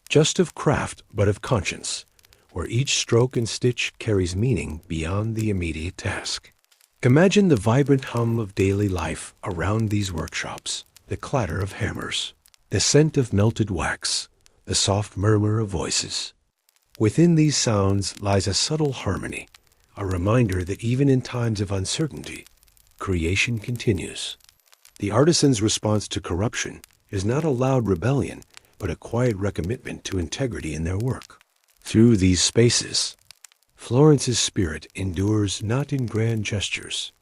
just of craft, but of conscience, where each stroke and stitch carries meaning beyond the immediate task. Imagine the vibrant hum of daily life around these workshops, the clatter of hammers, the scent of melted wax, the soft murmur of voices. Within these sounds lies a subtle harmony, a reminder that even in times of uncertainty, creation continues. The artisan's response to corruption is not a loud rebellion, but a quiet recommitment to integrity in their work. Through these spaces, Florence's spirit endures not in grand gestures,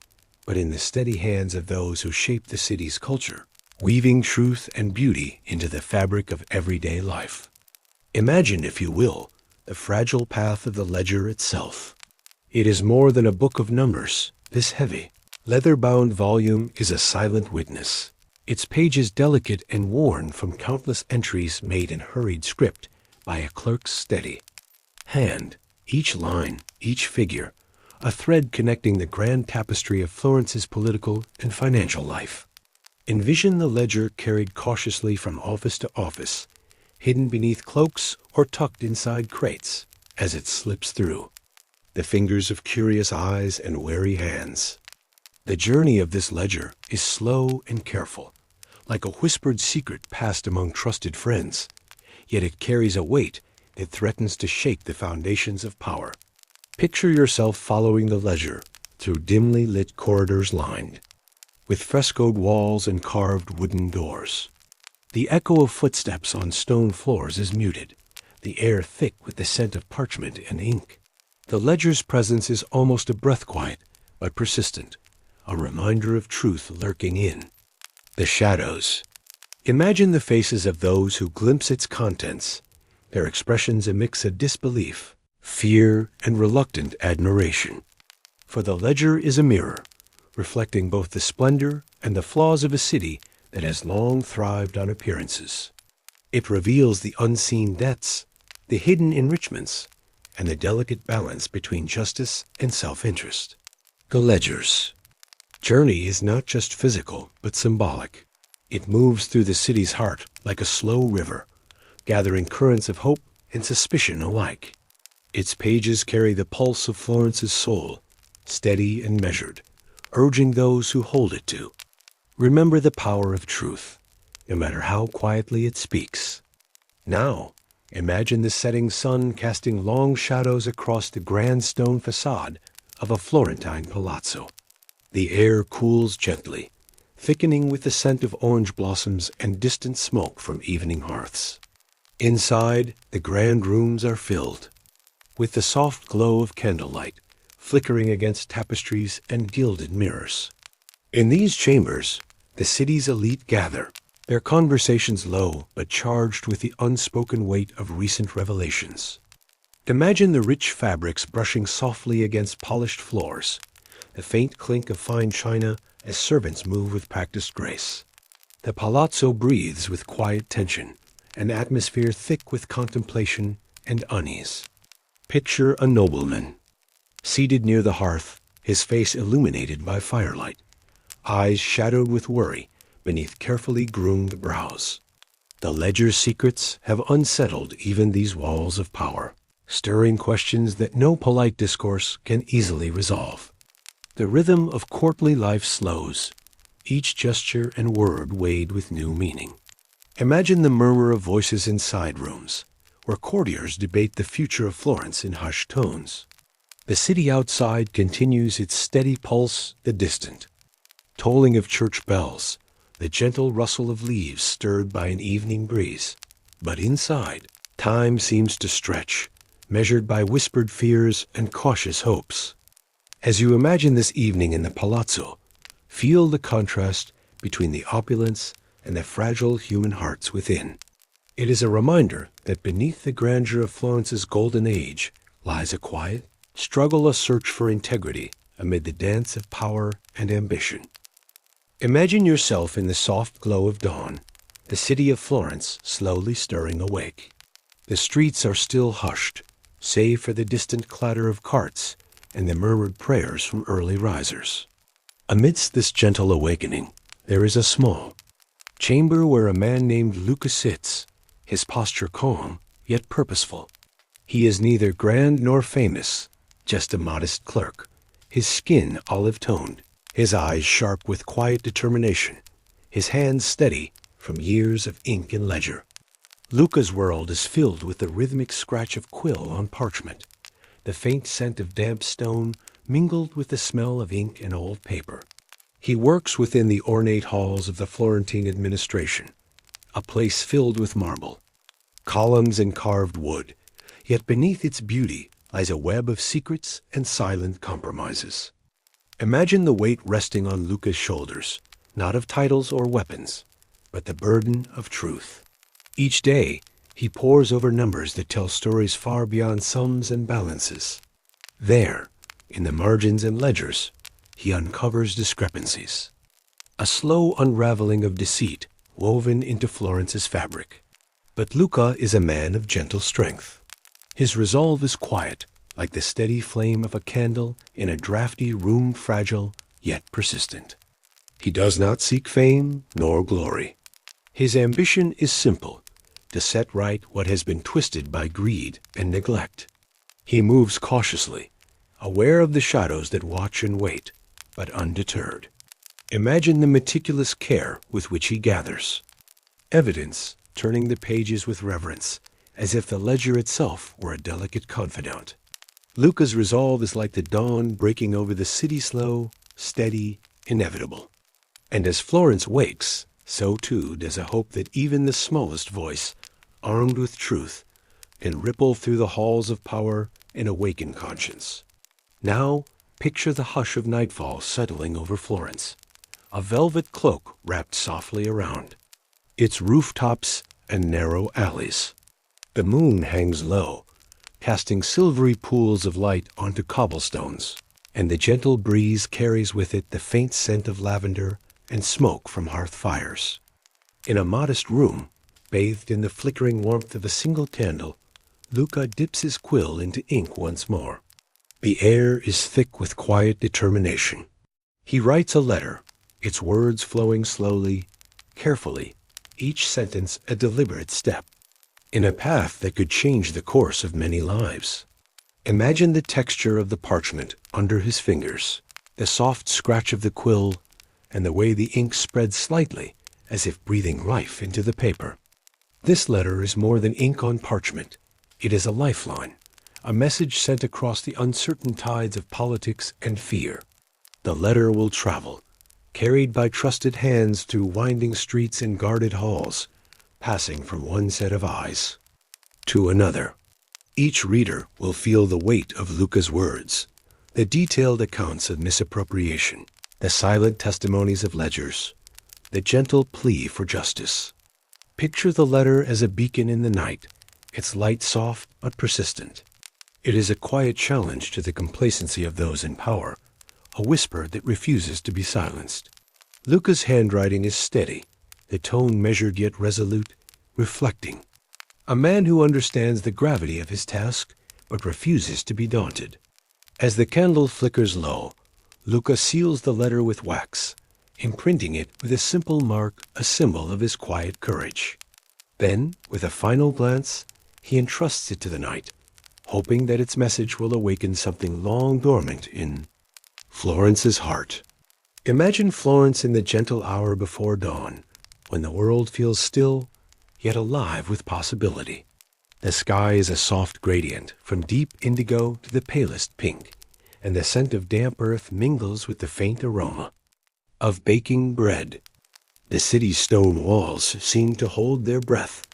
but in the steady hands of those who shape the city's culture, weaving truth and beauty into the fabric of everyday life. Imagine, if you will, the fragile path of the ledger itself. It is more than a book of numbers. This heavy, leather-bound volume is a silent witness, its pages delicate and worn from countless entries made in hurried script by a clerk's steady hand. Each line, each figure, a thread connecting the grand tapestry of Florence's political and financial life. Envision the ledger carried cautiously from office to office, hidden beneath cloaks or tucked inside crates as it slips through, the fingers of curious eyes and wary hands. The journey of this ledger is slow and careful, like a whispered secret passed among trusted friends, yet it carries a weight that threatens to shake the foundations of power. Picture yourself following the ledger through dimly lit corridors lined with frescoed walls and carved wooden doors. The echo of footsteps on stone floors is muted, the air thick with the scent of parchment and ink. The ledger's presence is almost a breath quiet, but persistent, a reminder of truth lurking in the shadows. Imagine the faces of those who glimpse its contents, their expressions a mix of disbelief, fear, and reluctant admiration. For the ledger is a mirror, reflecting both the splendor and the flaws of a city that has long thrived on appearances. It reveals the unseen debts, the hidden enrichments, and the delicate balance between justice and self-interest. The ledger's journey is not just physical, but symbolic. It moves through the city's heart, like a slow river, gathering currents of hope and suspicion alike. Its pages carry the pulse of Florence's soul, steady and measured, urging those who hold it to remember the power of truth, no matter how quietly it speaks. Now, imagine the setting sun casting long shadows across the grand stone facade of a Florentine palazzo. The air cools gently, thickening with the scent of orange blossoms and distant smoke from evening hearths. Inside, the grand rooms are filled with the soft glow of candlelight, flickering against tapestries and gilded mirrors. In these chambers, the city's elite gather, their conversations low but charged with the unspoken weight of recent revelations. Imagine the rich fabrics brushing softly against polished floors, the faint clink of fine china as servants move with practiced grace. The palazzo breathes with quiet tension, an atmosphere thick with contemplation and unease. Picture a nobleman, seated near the hearth, his face illuminated by firelight, eyes shadowed with worry beneath carefully groomed brows. The ledger's secrets have unsettled even these walls of power, stirring questions that no polite discourse can easily resolve. The rhythm of courtly life slows, each gesture and word weighed with new meaning. Imagine the murmur of voices in side rooms, where courtiers debate the future of Florence in hushed tones. The city outside continues its steady pulse, the distant tolling of church bells, the gentle rustle of leaves stirred by an evening breeze. But inside, time seems to stretch, measured by whispered fears and cautious hopes. As you imagine this evening in the palazzo, feel the contrast between the opulence and the fragile human hearts within. It is a reminder that beneath the grandeur of Florence's golden age lies a quiet struggle, a search for integrity amid the dance of power and ambition. Imagine yourself in the soft glow of dawn, the city of Florence slowly stirring awake. The streets are still hushed, save for the distant clatter of carts and the murmured prayers from early risers. Amidst this gentle awakening, there is a small chamber where a man named Luca sits, his posture calm, yet purposeful. He is neither grand nor famous, just a modest clerk, his skin olive-toned, his eyes sharp with quiet determination, his hands steady from years of ink and ledger. Luca's world is filled with the rhythmic scratch of quill on parchment, the faint scent of damp stone mingled with the smell of ink and old paper. He works within the ornate halls of the Florentine administration, a place filled with marble, columns and carved wood, yet beneath its beauty lies a web of secrets and silent compromises. Imagine the weight resting on Luca's shoulders, not of titles or weapons, but the burden of truth. Each day, he pores over numbers that tell stories far beyond sums and balances. There, in the margins and ledgers, he uncovers discrepancies. A slow unraveling of deceit woven into Florence's fabric. But Luca is a man of gentle strength. His resolve is quiet, like the steady flame of a candle in a drafty room, fragile yet persistent. He does not seek fame nor glory. His ambition is simple, to set right what has been twisted by greed and neglect. He moves cautiously, aware of the shadows that watch and wait, but undeterred. Imagine the meticulous care with which he gathers evidence, turning the pages with reverence, as if the ledger itself were a delicate confidant. Luca's resolve is like the dawn breaking over the city, slow, steady, inevitable. And as Florence wakes, so too does a hope that even the smallest voice, armed with truth, can ripple through the halls of power and awaken conscience. Now, picture the hush of nightfall settling over Florence, a velvet cloak wrapped softly around its rooftops and narrow alleys. The moon hangs low, casting silvery pools of light onto cobblestones, and the gentle breeze carries with it the faint scent of lavender and smoke from hearth fires. In a modest room, bathed in the flickering warmth of a single candle, Luca dips his quill into ink once more. The air is thick with quiet determination. He writes a letter, its words flowing slowly, carefully, each sentence a deliberate step, in a path that could change the course of many lives. Imagine the texture of the parchment under his fingers, the soft scratch of the quill, and the way the ink spreads slightly, as if breathing life into the paper. This letter is more than ink on parchment. It is a lifeline, a message sent across the uncertain tides of politics and fear. The letter will travel, carried by trusted hands through winding streets and guarded halls, passing from one set of eyes to another. Each reader will feel the weight of Luca's words, the detailed accounts of misappropriation, the silent testimonies of ledgers, the gentle plea for justice. Picture the letter as a beacon in the night, its light soft but persistent. It is a quiet challenge to the complacency of those in power, a whisper that refuses to be silenced. Luca's handwriting is steady, the tone measured yet resolute, reflecting. A man who understands the gravity of his task, but refuses to be daunted. As the candle flickers low, Luca seals the letter with wax, imprinting it with a simple mark, a symbol of his quiet courage. Then, with a final glance, he entrusts it to the night, hoping that its message will awaken something long dormant in Florence's heart. Imagine Florence in the gentle hour before dawn, when the world feels still, yet alive with possibility. The sky is a soft gradient, from deep indigo to the palest pink, and the scent of damp earth mingles with the faint aroma of baking bread. The city's stone walls seem to hold their breath,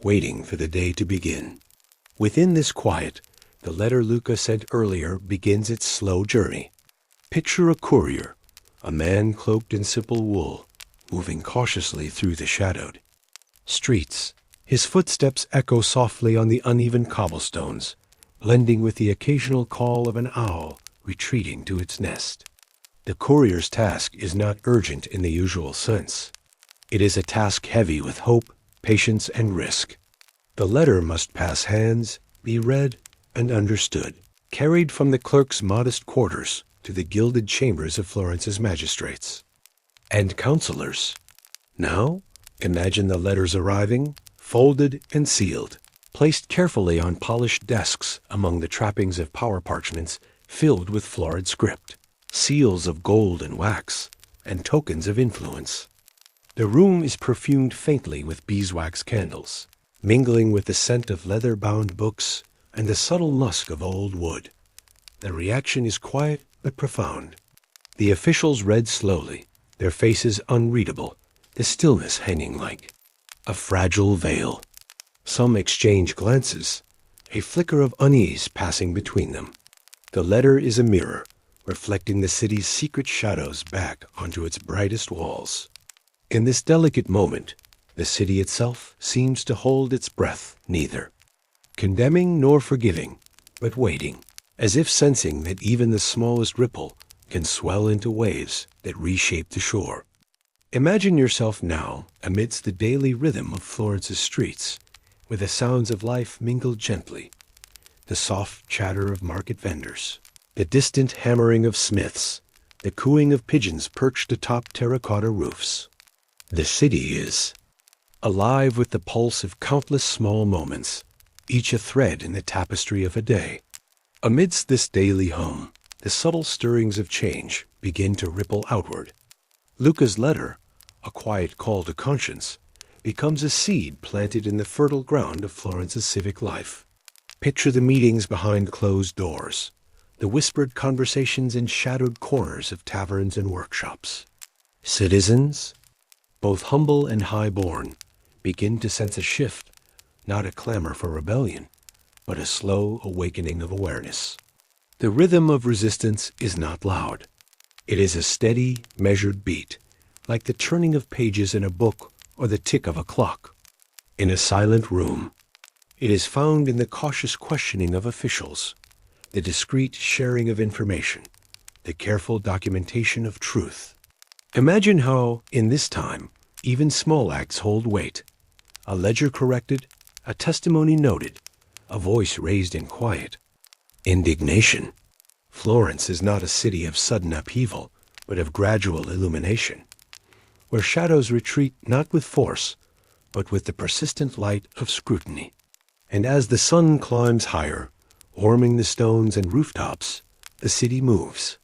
waiting for the day to begin. Within this quiet, the letter Luca sent earlier begins its slow journey. Picture a courier, a man cloaked in simple wool, moving cautiously through the shadowed streets. His footsteps echo softly on the uneven cobblestones, blending with the occasional call of an owl retreating to its nest. The courier's task is not urgent in the usual sense. It is a task heavy with hope, patience, and risk. The letter must pass hands, be read and understood, carried from the clerk's modest quarters to the gilded chambers of Florence's magistrates and counselors. Now, imagine the letters arriving, folded and sealed, placed carefully on polished desks among the trappings of power parchments filled with florid script, seals of gold and wax, and tokens of influence. The room is perfumed faintly with beeswax candles, mingling with the scent of leather-bound books and the subtle musk of old wood. The reaction is quiet but profound. The officials read slowly, their faces unreadable, the stillness hanging like a fragile veil. Some exchange glances, a flicker of unease passing between them. The letter is a mirror, reflecting the city's secret shadows back onto its brightest walls. In this delicate moment, the city itself seems to hold its breath, neither condemning nor forgiving, but waiting, as if sensing that even the smallest ripple can swell into waves that reshape the shore. Imagine yourself now amidst the daily rhythm of Florence's streets, where the sounds of life mingle gently, the soft chatter of market vendors, the distant hammering of smiths, the cooing of pigeons perched atop terracotta roofs. The city is alive with the pulse of countless small moments, each a thread in the tapestry of a day. Amidst this daily hum, the subtle stirrings of change begin to ripple outward. Luca's letter, a quiet call to conscience, becomes a seed planted in the fertile ground of Florence's civic life. Picture the meetings behind closed doors, the whispered conversations in shadowed corners of taverns and workshops. Citizens, both humble and high-born, begin to sense a shift, not a clamor for rebellion, but a slow awakening of awareness. The rhythm of resistance is not loud. It is a steady, measured beat, like the turning of pages in a book or the tick of a clock. In a silent room, it is found in the cautious questioning of officials, the discreet sharing of information, the careful documentation of truth. Imagine how, in this time, even small acts hold weight. A ledger corrected, a testimony noted, a voice raised in quiet indignation. Florence is not a city of sudden upheaval, but of gradual illumination, where shadows retreat not with force, but with the persistent light of scrutiny. And as the sun climbs higher, warming the stones and rooftops, the city moves.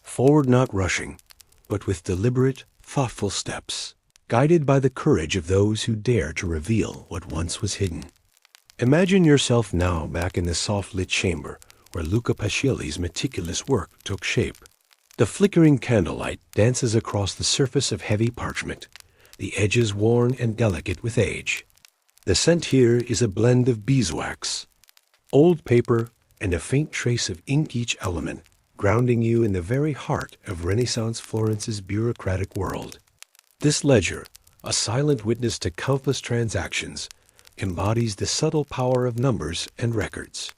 Forward not rushing, but with deliberate, thoughtful steps, guided by the courage of those who dare to reveal what once was hidden. Imagine yourself now back in the soft-lit chamber where Luca Pacioli's meticulous work took shape. The flickering candlelight dances across the surface of heavy parchment, the edges worn and delicate with age. The scent here is a blend of beeswax, old paper, and a faint trace of ink each element, grounding you in the very heart of Renaissance Florence's bureaucratic world. This ledger, a silent witness to countless transactions, embodies the subtle power of numbers and records.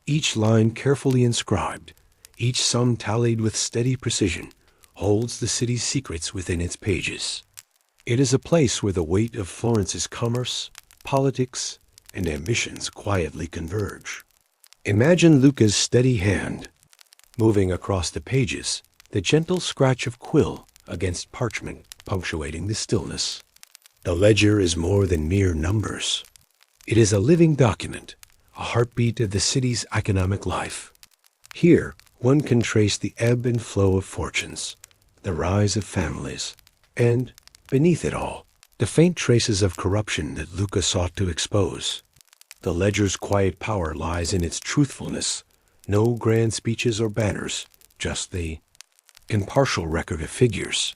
Each line carefully inscribed, each sum tallied with steady precision, holds the city's secrets within its pages. It is a place where the weight of Florence's commerce, politics, and ambitions quietly converge. Imagine Luca's steady hand, moving across the pages, the gentle scratch of quill against parchment punctuating the stillness. The ledger is more than mere numbers. It is a living document, a heartbeat of the city's economic life. Here, one can trace the ebb and flow of fortunes, the rise of families, and, beneath it all, the faint traces of corruption that Luca sought to expose. The ledger's quiet power lies in its truthfulness. No grand speeches or banners, just the impartial record of figures.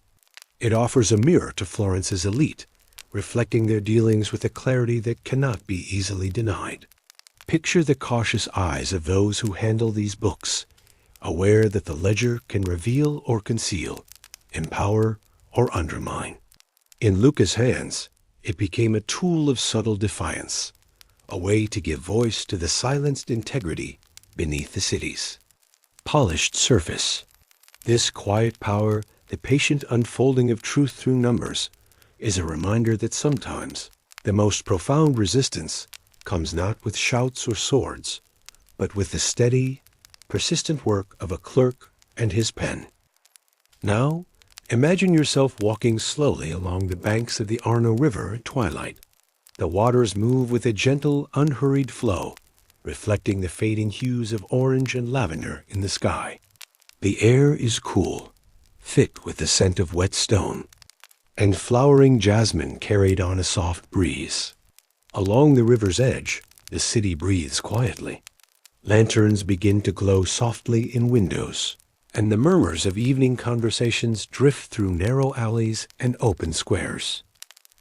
It offers a mirror to Florence's elite, reflecting their dealings with a clarity that cannot be easily denied. Picture the cautious eyes of those who handle these books, aware that the ledger can reveal or conceal, empower or undermine. In Luca's hands, it became a tool of subtle defiance, a way to give voice to the silenced integrity beneath the city's polished surface. This quiet power, the patient unfolding of truth through numbers, is a reminder that sometimes the most profound resistance comes not with shouts or swords, but with the steady, persistent work of a clerk and his pen. Now, imagine yourself walking slowly along the banks of the Arno River at twilight. The waters move with a gentle, unhurried flow, reflecting the fading hues of orange and lavender in the sky. The air is cool, thick with the scent of wet stone, and flowering jasmine carried on a soft breeze. Along the river's edge, the city breathes quietly. Lanterns begin to glow softly in windows, and the murmurs of evening conversations drift through narrow alleys and open squares.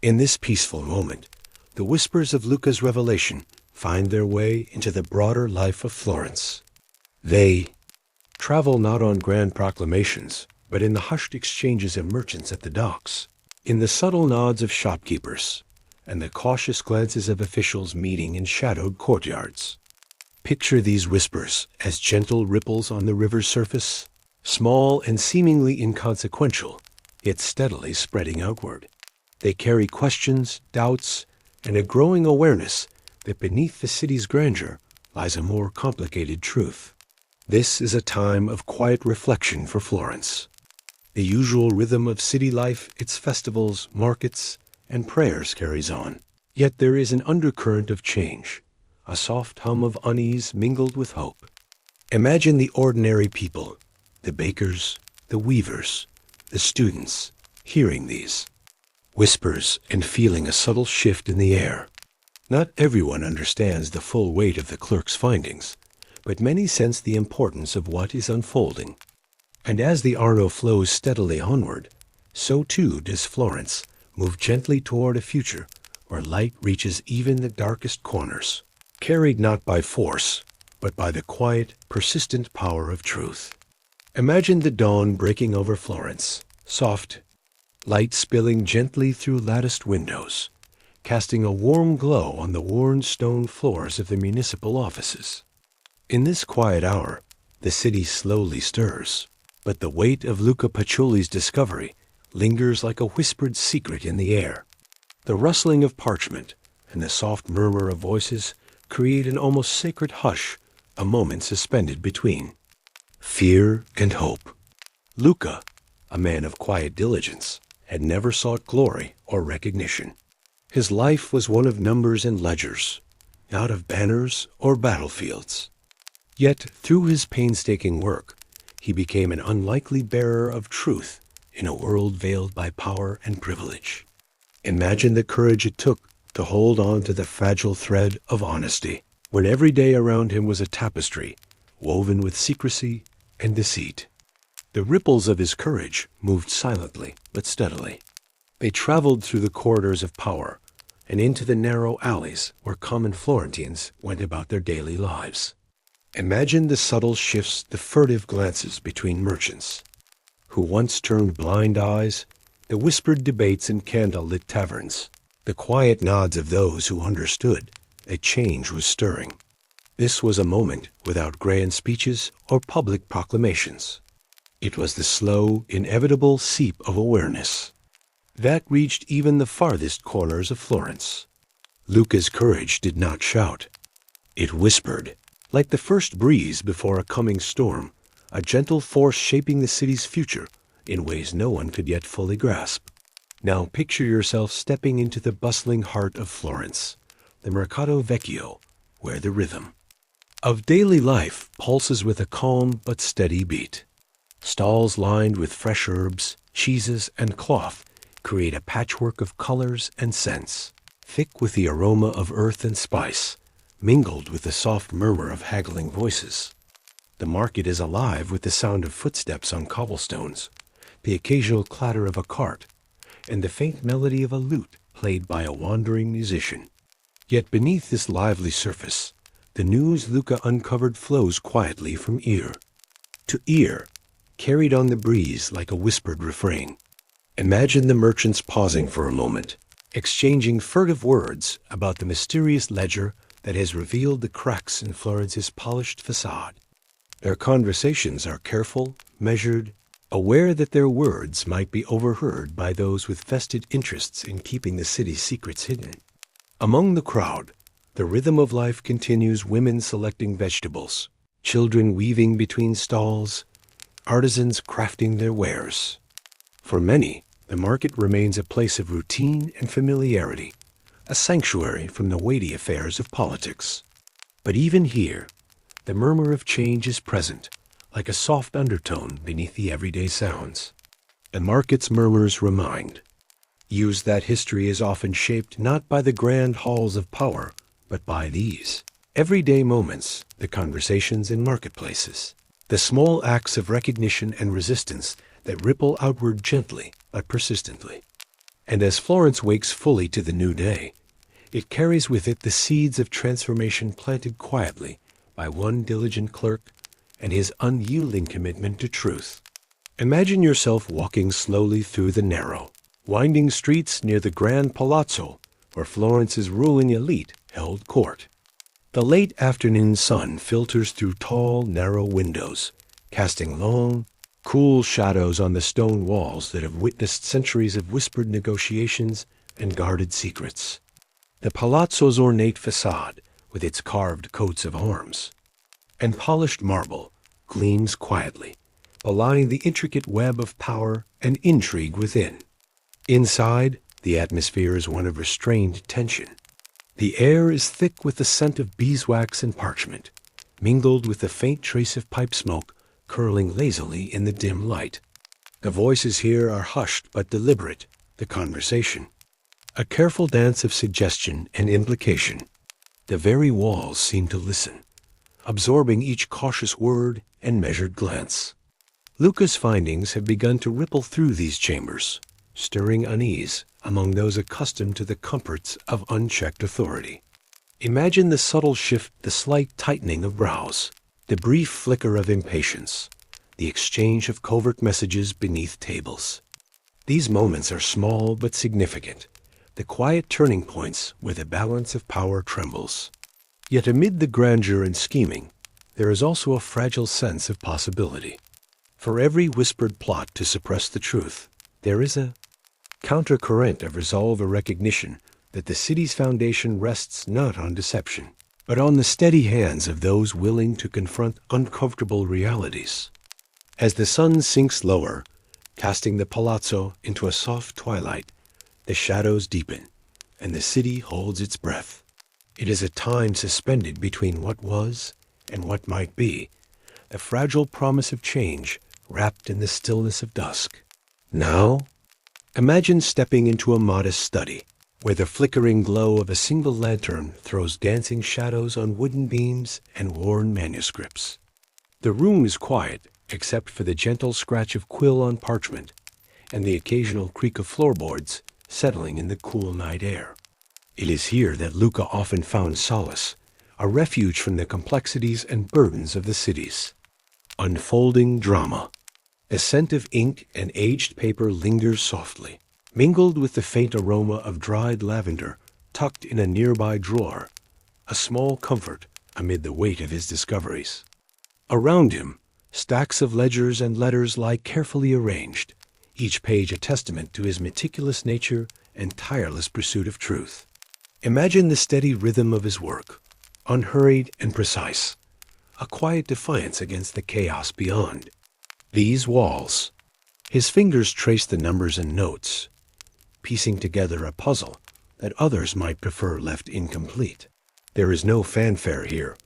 In this peaceful moment, the whispers of Luca's revelation find their way into the broader life of Florence. They travel not on grand proclamations, but in the hushed exchanges of merchants at the docks, in the subtle nods of shopkeepers, and the cautious glances of officials meeting in shadowed courtyards. Picture these whispers as gentle ripples on the river's surface, small and seemingly inconsequential, yet steadily spreading outward. They carry questions, doubts, and a growing awareness that beneath the city's grandeur lies a more complicated truth. This is a time of quiet reflection for Florence. The usual rhythm of city life, its festivals, markets, and prayers carries on. Yet there is an undercurrent of change, a soft hum of unease mingled with hope. Imagine the ordinary people, the bakers, the weavers, the students, hearing these whispers and feeling a subtle shift in the air. Not everyone understands the full weight of the clerk's findings, but many sense the importance of what is unfolding. And as the Arno flows steadily onward, so too does Florence move gently toward a future where light reaches even the darkest corners, carried not by force, but by the quiet, persistent power of truth. Imagine the dawn breaking over Florence, soft, light spilling gently through latticed windows, casting a warm glow on the worn stone floors of the municipal offices. In this quiet hour, the city slowly stirs, but the weight of Luca Pacioli's discovery lingers like a whispered secret in the air. The rustling of parchment and the soft murmur of voices create an almost sacred hush, a moment suspended between fear and hope. Luca, a man of quiet diligence, had never sought glory or recognition. His life was one of numbers and ledgers, not of banners or battlefields. Yet, through his painstaking work, he became an unlikely bearer of truth in a world veiled by power and privilege. Imagine the courage it took to hold on to the fragile thread of honesty, when every day around him was a tapestry woven with secrecy and deceit. The ripples of his courage moved silently but steadily. They traveled through the corridors of power and into the narrow alleys where common Florentines went about their daily lives. Imagine the subtle shifts, the furtive glances between merchants, who once turned blind eyes, the whispered debates in candle-lit taverns, the quiet nods of those who understood that change was stirring. This was a moment without grand speeches or public proclamations. It was the slow, inevitable seep of awareness that reached even the farthest corners of Florence. Luca's courage did not shout. It whispered, like the first breeze before a coming storm, a gentle force shaping the city's future in ways no one could yet fully grasp. Now picture yourself stepping into the bustling heart of Florence, the Mercato Vecchio, where the rhythm of daily life pulses with a calm but steady beat. Stalls lined with fresh herbs, cheeses, and cloth create a patchwork of colors and scents, thick with the aroma of earth and spice, mingled with the soft murmur of haggling voices. The market is alive with the sound of footsteps on cobblestones, the occasional clatter of a cart, and the faint melody of a lute played by a wandering musician. Yet beneath this lively surface, the news Luca uncovered flows quietly from ear to ear, carried on the breeze like a whispered refrain. Imagine the merchants pausing for a moment, exchanging furtive words about the mysterious ledger that has revealed the cracks in Florence's polished facade. Their conversations are careful, measured, aware that their words might be overheard by those with vested interests in keeping the city's secrets hidden. Among the crowd, the rhythm of life continues, women selecting vegetables, children weaving between stalls, artisans crafting their wares. For many, the market remains a place of routine and familiarity, a sanctuary from the weighty affairs of politics. But even here, the murmur of change is present, like a soft undertone beneath the everyday sounds. The market's murmurs remind you that history is often shaped not by the grand halls of power, but by these everyday moments, the conversations in marketplaces, the small acts of recognition and resistance that ripple outward gently but persistently. And as Florence wakes fully to the new day, it carries with it the seeds of transformation planted quietly by one diligent clerk and his unyielding commitment to truth. Imagine yourself walking slowly through the narrow, winding streets near the Grand Palazzo, where Florence's ruling elite held court. The late afternoon sun filters through tall, narrow windows, casting long, cool shadows on the stone walls that have witnessed centuries of whispered negotiations and guarded secrets. The palazzo's ornate facade, with its carved coats of arms and polished marble, gleams quietly, belying the intricate web of power and intrigue within. Inside, the atmosphere is one of restrained tension. The air is thick with the scent of beeswax and parchment, mingled with the faint trace of pipe smoke curling lazily in the dim light. The voices here are hushed but deliberate, the conversation a careful dance of suggestion and implication. The very walls seem to listen, absorbing each cautious word and measured glance. Luca's findings have begun to ripple through these chambers, stirring unease among those accustomed to the comforts of unchecked authority. Imagine the subtle shift, the slight tightening of brows, the brief flicker of impatience, the exchange of covert messages beneath tables. These moments are small but significant, the quiet turning points where the balance of power trembles. Yet amid the grandeur and scheming, there is also a fragile sense of possibility. For every whispered plot to suppress the truth, there is a countercurrent of resolve or recognition that the city's foundation rests not on deception, but on the steady hands of those willing to confront uncomfortable realities. As the sun sinks lower, casting the palazzo into a soft twilight, the shadows deepen, and the city holds its breath. It is a time suspended between what was and what might be, a fragile promise of change wrapped in the stillness of dusk. Now, imagine stepping into a modest study, where the flickering glow of a single lantern throws dancing shadows on wooden beams and worn manuscripts. The room is quiet, except for the gentle scratch of quill on parchment and the occasional creak of floorboards settling in the cool night air. It is here that Luca often found solace, a refuge from the complexities and burdens of the cities. Unfolding drama. A scent of ink and aged paper lingers softly, mingled with the faint aroma of dried lavender tucked in a nearby drawer, a small comfort amid the weight of his discoveries. Around him, stacks of ledgers and letters lie carefully arranged, each page a testament to his meticulous nature and tireless pursuit of truth. Imagine the steady rhythm of his work, unhurried and precise, a quiet defiance against the chaos beyond. These walls. His fingers trace the numbers and notes, piecing together a puzzle that others might prefer left incomplete. There is no fanfare here,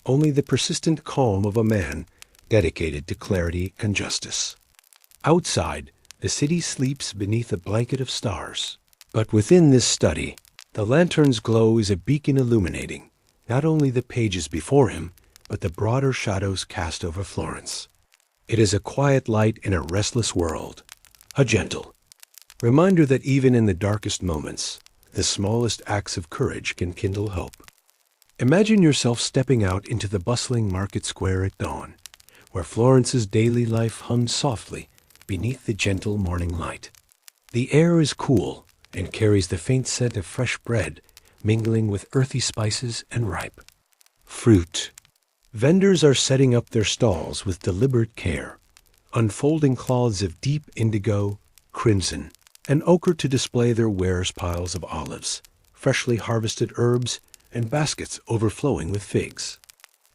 only the persistent calm of a man dedicated to clarity and justice. Outside, the city sleeps beneath a blanket of stars. But within this study, the lantern's glow is a beacon illuminating not only the pages before him, but the broader shadows cast over Florence. It is a quiet light in a restless world, a gentle reminder that even in the darkest moments, the smallest acts of courage can kindle hope. Imagine yourself stepping out into the bustling market square at dawn, where Florence's daily life hums softly beneath the gentle morning light. The air is cool and carries the faint scent of fresh bread, mingling with earthy spices and ripe fruit. Vendors are setting up their stalls with deliberate care, unfolding cloths of deep indigo, crimson, and ochre to display their wares, piles of olives, freshly harvested herbs, and baskets overflowing with figs.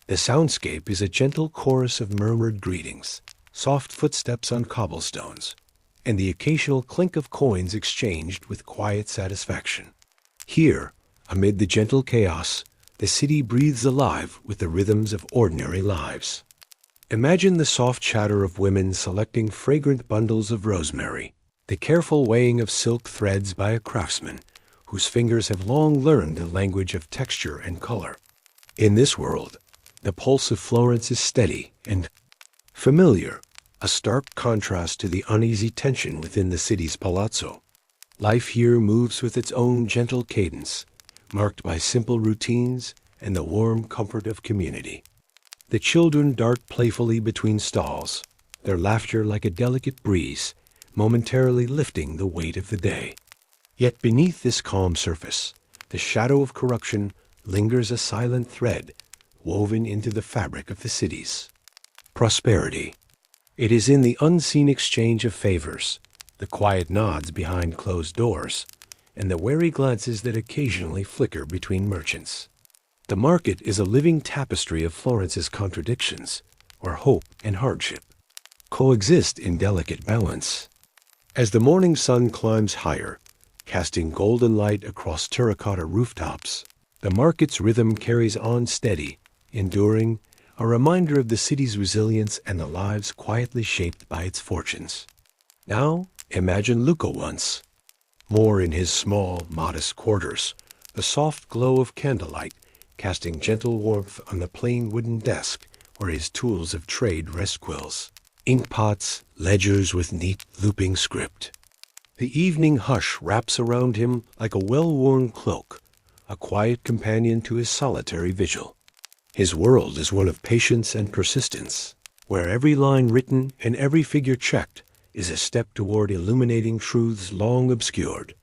The soundscape is a gentle chorus of murmured greetings, soft footsteps on cobblestones, and the occasional clink of coins exchanged with quiet satisfaction. Here, amid the gentle chaos, the city breathes alive with the rhythms of ordinary lives. Imagine the soft chatter of women selecting fragrant bundles of rosemary, the careful weighing of silk threads by a craftsman whose fingers have long learned the language of texture and color. In this world, the pulse of Florence is steady and familiar, a stark contrast to the uneasy tension within the city's palazzo. Life here moves with its own gentle cadence, marked by simple routines and the warm comfort of community. The children dart playfully between stalls, their laughter like a delicate breeze, momentarily lifting the weight of the day. Yet beneath this calm surface, the shadow of corruption lingers a silent thread woven into the fabric of the cities. Prosperity. It is in the unseen exchange of favors, the quiet nods behind closed doors, and the wary glances that occasionally flicker between merchants. The market is a living tapestry of Florence's contradictions, where hope and hardship coexist in delicate balance. As the morning sun climbs higher, casting golden light across terracotta rooftops, the market's rhythm carries on steady, enduring, a reminder of the city's resilience and the lives quietly shaped by its fortunes. Now, imagine Luca once, more in his small, modest quarters, the soft glow of candlelight casting gentle warmth on the plain wooden desk where his tools of trade rest, quills, inkpots, ledgers with neat looping script. The evening hush wraps around him like a well-worn cloak, a quiet companion to his solitary vigil. His world is one of patience and persistence, where every line written and every figure checked is a step toward illuminating truths long obscured.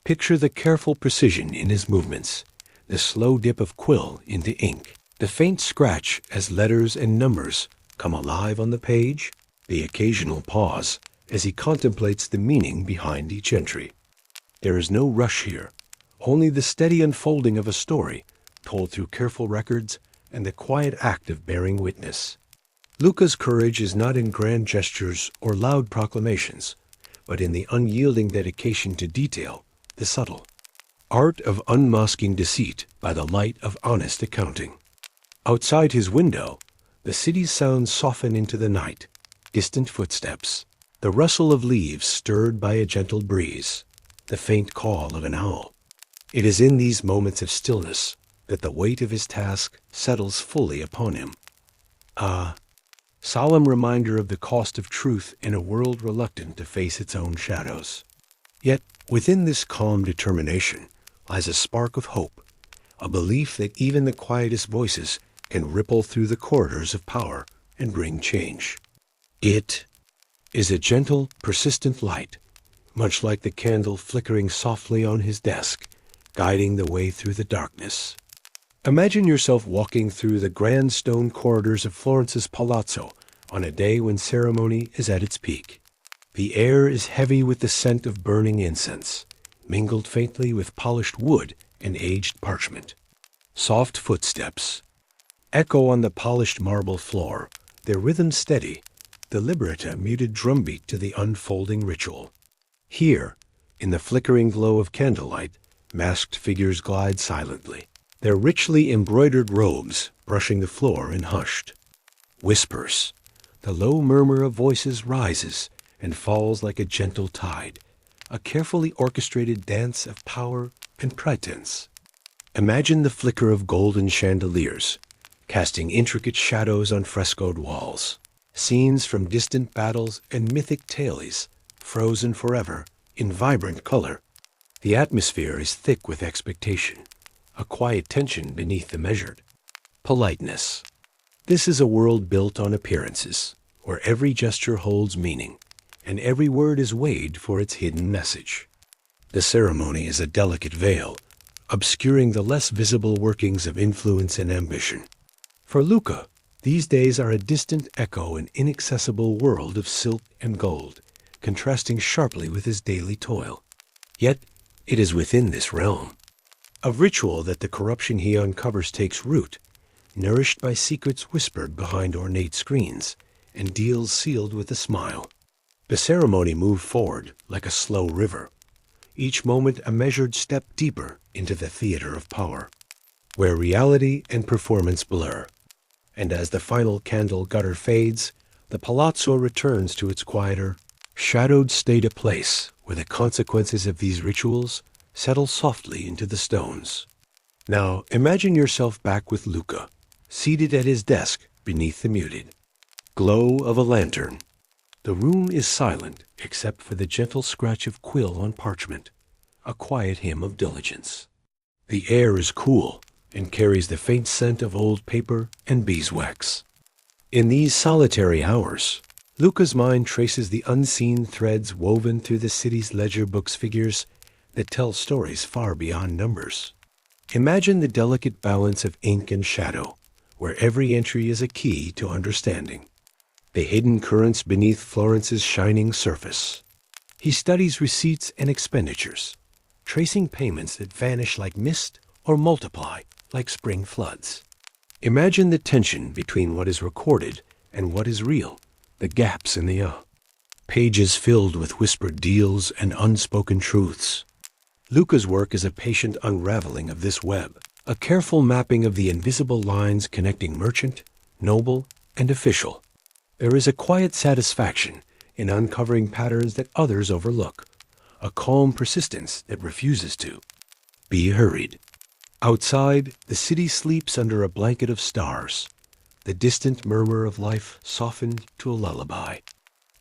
Picture the careful precision in his movements, the slow dip of quill into ink, the faint scratch as letters and numbers come alive on the page, the occasional pause as he contemplates the meaning behind each entry. There is no rush here, only the steady unfolding of a story told through careful records and the quiet act of bearing witness. Luca's courage is not in grand gestures or loud proclamations, but in the unyielding dedication to detail, the subtle. Art of unmasking deceit by the light of honest accounting. Outside his window, the city's sounds soften into the night. Distant footsteps, the rustle of leaves stirred by a gentle breeze, the faint call of an owl. It is in these moments of stillness that the weight of his task settles fully upon him. Ah, solemn reminder of the cost of truth in a world reluctant to face its own shadows. Yet within this calm determination lies a spark of hope, a belief that even the quietest voices can ripple through the corridors of power and bring change. It is a gentle, persistent light, much like the candle flickering softly on his desk, guiding the way through the darkness. Imagine yourself walking through the grand stone corridors of Florence's palazzo on a day when ceremony is at its peak. The air is heavy with the scent of burning incense, mingled faintly with polished wood and aged parchment. Soft footsteps echo on the polished marble floor, their rhythm steady, deliberate, a muted drumbeat to the unfolding ritual. Here, in the flickering glow of candlelight, masked figures glide silently, their richly embroidered robes brushing the floor in hushed whispers. The low murmur of voices rises and falls like a gentle tide, a carefully orchestrated dance of power and pretense. Imagine the flicker of golden chandeliers, casting intricate shadows on frescoed walls, scenes from distant battles and mythic tales, frozen forever in vibrant color. The atmosphere is thick with expectation, a quiet tension beneath the measured. Politeness. This is a world built on appearances, where every gesture holds meaning, and every word is weighed for its hidden message. The ceremony is a delicate veil, obscuring the less visible workings of influence and ambition. For Luca, these days are a distant echo, an inaccessible world of silk and gold, contrasting sharply with his daily toil. Yet it is within this realm of ritual that the corruption he uncovers takes root, nourished by secrets whispered behind ornate screens and deals sealed with a smile. The ceremony moved forward like a slow river, each moment a measured step deeper into the theater of power, where reality and performance blur. And as the final candle gutter fades, the palazzo returns to its quieter, shadowed state, a place where the consequences of these rituals settle softly into the stones. Now imagine yourself back with Luca, seated at his desk beneath the muted glow of a lantern. The room is silent except for the gentle scratch of quill on parchment, a quiet hymn of diligence. The air is cool and carries the faint scent of old paper and beeswax. In these solitary hours, Luca's mind traces the unseen threads woven through the city's ledger book's figures that tell stories far beyond numbers. Imagine the delicate balance of ink and shadow, where every entry is a key to understanding. The hidden currents beneath Florence's shining surface. He studies receipts and expenditures, tracing payments that vanish like mist or multiply like spring floods. Imagine the tension between what is recorded and what is real, the gaps in the pages filled with whispered deals and unspoken truths. Luca's work is a patient unraveling of this web, a careful mapping of the invisible lines connecting merchant, noble, and official. There is a quiet satisfaction in uncovering patterns that others overlook, a calm persistence that refuses to be hurried. Outside, the city sleeps under a blanket of stars, the distant murmur of life softened to a lullaby.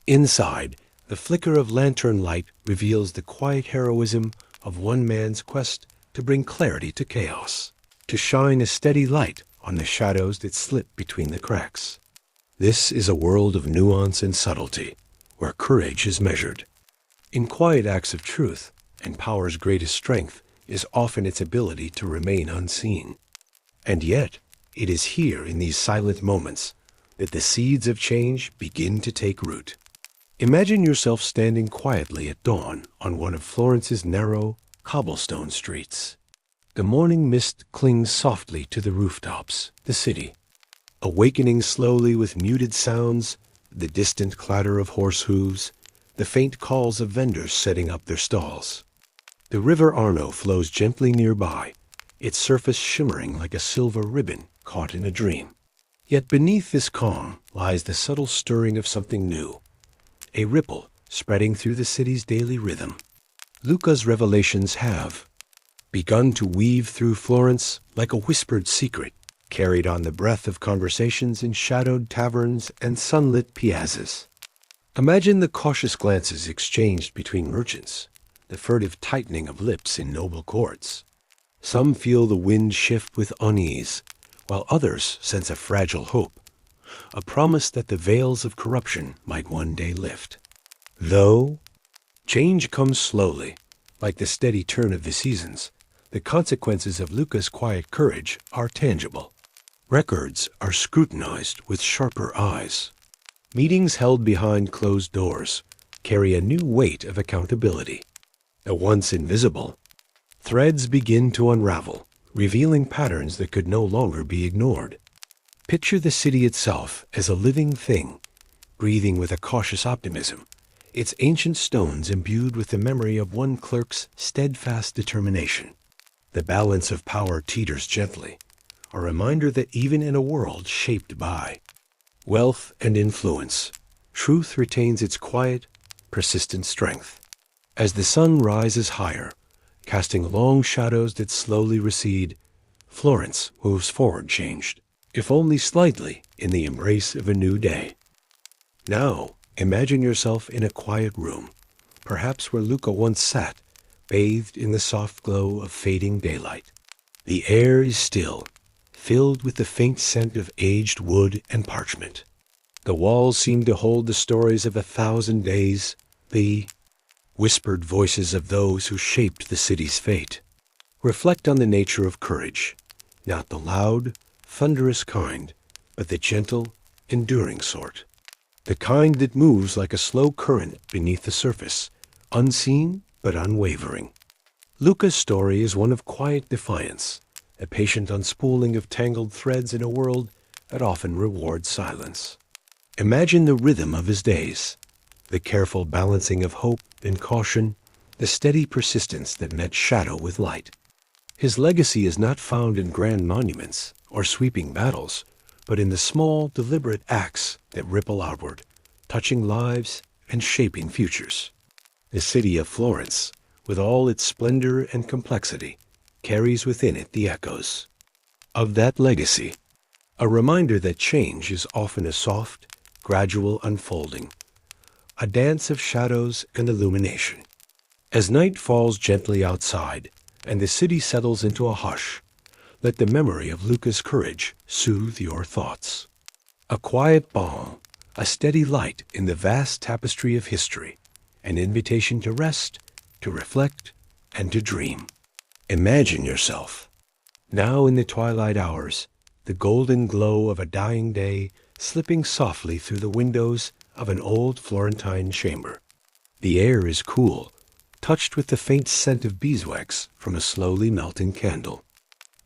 Inside, the flicker of lantern light reveals the quiet heroism of one man's quest to bring clarity to chaos, to shine a steady light on the shadows that slip between the cracks. This is a world of nuance and subtlety, where courage is measured. In quiet acts of truth, and power's greatest strength is often its ability to remain unseen. And yet, it is here in these silent moments that the seeds of change begin to take root. Imagine yourself standing quietly at dawn on one of Florence's narrow, cobblestone streets. The morning mist clings softly to the rooftops, the city, awakening slowly with muted sounds, the distant clatter of horse hooves, the faint calls of vendors setting up their stalls. The river Arno flows gently nearby, its surface shimmering like a silver ribbon caught in a dream. Yet beneath this calm lies the subtle stirring of something new, a ripple spreading through the city's daily rhythm. Luca's revelations have begun to weave through Florence like a whispered secret, carried on the breath of conversations in shadowed taverns and sunlit piazzas. Imagine the cautious glances exchanged between merchants, the furtive tightening of lips in noble courts. Some feel the wind shift with unease, while others sense a fragile hope, a promise that the veils of corruption might one day lift. Though change comes slowly, like the steady turn of the seasons, the consequences of Luca's quiet courage are tangible. Records are scrutinized with sharper eyes. Meetings held behind closed doors carry a new weight of accountability. The once invisible threads begin to unravel, revealing patterns that could no longer be ignored. Picture the city itself as a living thing, breathing with a cautious optimism, its ancient stones imbued with the memory of one clerk's steadfast determination. The balance of power teeters gently, a reminder that even in a world shaped by wealth and influence, truth retains its quiet, persistent strength. As the sun rises higher, casting long shadows that slowly recede, Florence moves forward changed, if only slightly, in the embrace of a new day. Now, imagine yourself in a quiet room, perhaps where Luca once sat, bathed in the soft glow of fading daylight. The air is still, filled with the faint scent of aged wood and parchment. The walls seem to hold the stories of 1,000 days, the whispered voices of those who shaped the city's fate. Reflect on the nature of courage, not the loud, thunderous kind, but the gentle, enduring sort. The kind that moves like a slow current beneath the surface, unseen but unwavering. Luca's story is one of quiet defiance, a patient unspooling of tangled threads in a world that often rewards silence. Imagine the rhythm of his days, the careful balancing of hope and caution, the steady persistence that met shadow with light. His legacy is not found in grand monuments or sweeping battles, but in the small, deliberate acts that ripple outward, touching lives and shaping futures. The city of Florence, with all its splendor and complexity, carries within it the echoes of that legacy, a reminder that change is often a soft, gradual unfolding, a dance of shadows and illumination. As night falls gently outside and the city settles into a hush, let the memory of Luca's courage soothe your thoughts. A quiet balm, a steady light in the vast tapestry of history, an invitation to rest, to reflect, and to dream. Imagine yourself, now in the twilight hours, the golden glow of a dying day slipping softly through the windows of an old Florentine chamber. The air is cool, touched with the faint scent of beeswax from a slowly melting candle.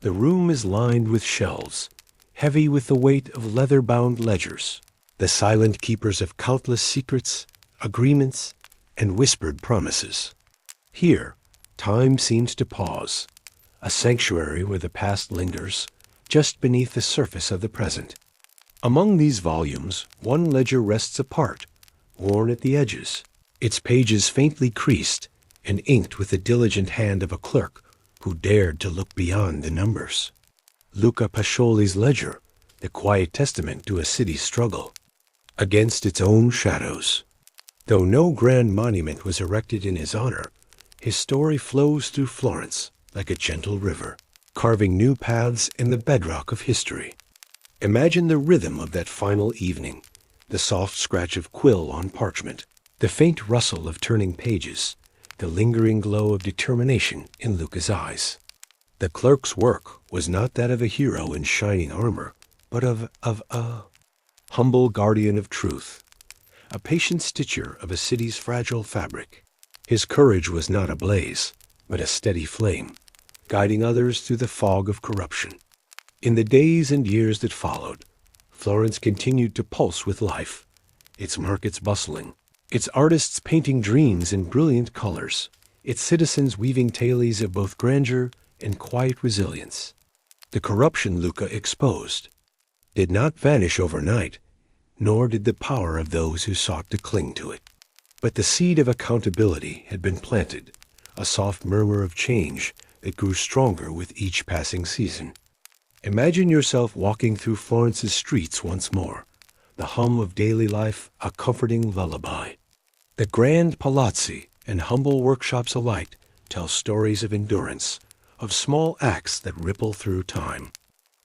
The room is lined with shelves, heavy with the weight of leather-bound ledgers, the silent keepers of countless secrets, agreements, and whispered promises. Here, time seems to pause, a sanctuary where the past lingers, just beneath the surface of the present. Among these volumes, one ledger rests apart, worn at the edges, its pages faintly creased and inked with the diligent hand of a clerk who dared to look beyond the numbers. Luca Pacioli's ledger, the quiet testament to a city's struggle against its own shadows. Though no grand monument was erected in his honor, his story flows through Florence like a gentle river, carving new paths in the bedrock of history. Imagine the rhythm of that final evening, the soft scratch of quill on parchment, the faint rustle of turning pages, the lingering glow of determination in Luca's eyes. The clerk's work was not that of a hero in shining armor, but of a humble guardian of truth, a patient stitcher of a city's fragile fabric. His courage was not a blaze, but a steady flame, guiding others through the fog of corruption. In the days and years that followed, Florence continued to pulse with life, its markets bustling, its artists painting dreams in brilliant colors, its citizens weaving tales of both grandeur and quiet resilience. The corruption Luca exposed did not vanish overnight, nor did the power of those who sought to cling to it. But the seed of accountability had been planted, a soft murmur of change that grew stronger with each passing season. Imagine yourself walking through Florence's streets once more, the hum of daily life a comforting lullaby. The grand palazzi and humble workshops alike tell stories of endurance, of small acts that ripple through time.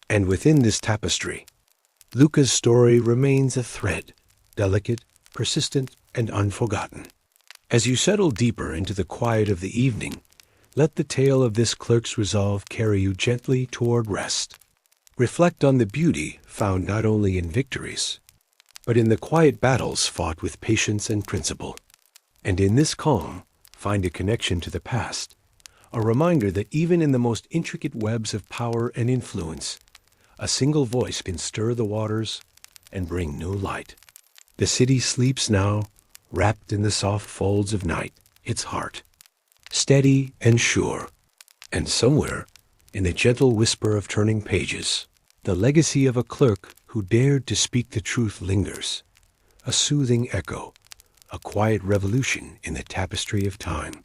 And within this tapestry, Luca's story remains a thread, delicate, persistent, and unforgotten. As you settle deeper into the quiet of the evening, let the tale of this clerk's resolve carry you gently toward rest. Reflect on the beauty found not only in victories, but in the quiet battles fought with patience and principle. And in this calm, find a connection to the past, a reminder that even in the most intricate webs of power and influence, a single voice can stir the waters and bring new light. The city sleeps now, wrapped in the soft folds of night, its heart, steady and sure. And somewhere, in the gentle whisper of turning pages, the legacy of a clerk who dared to speak the truth lingers, a soothing echo, a quiet revolution in the tapestry of time.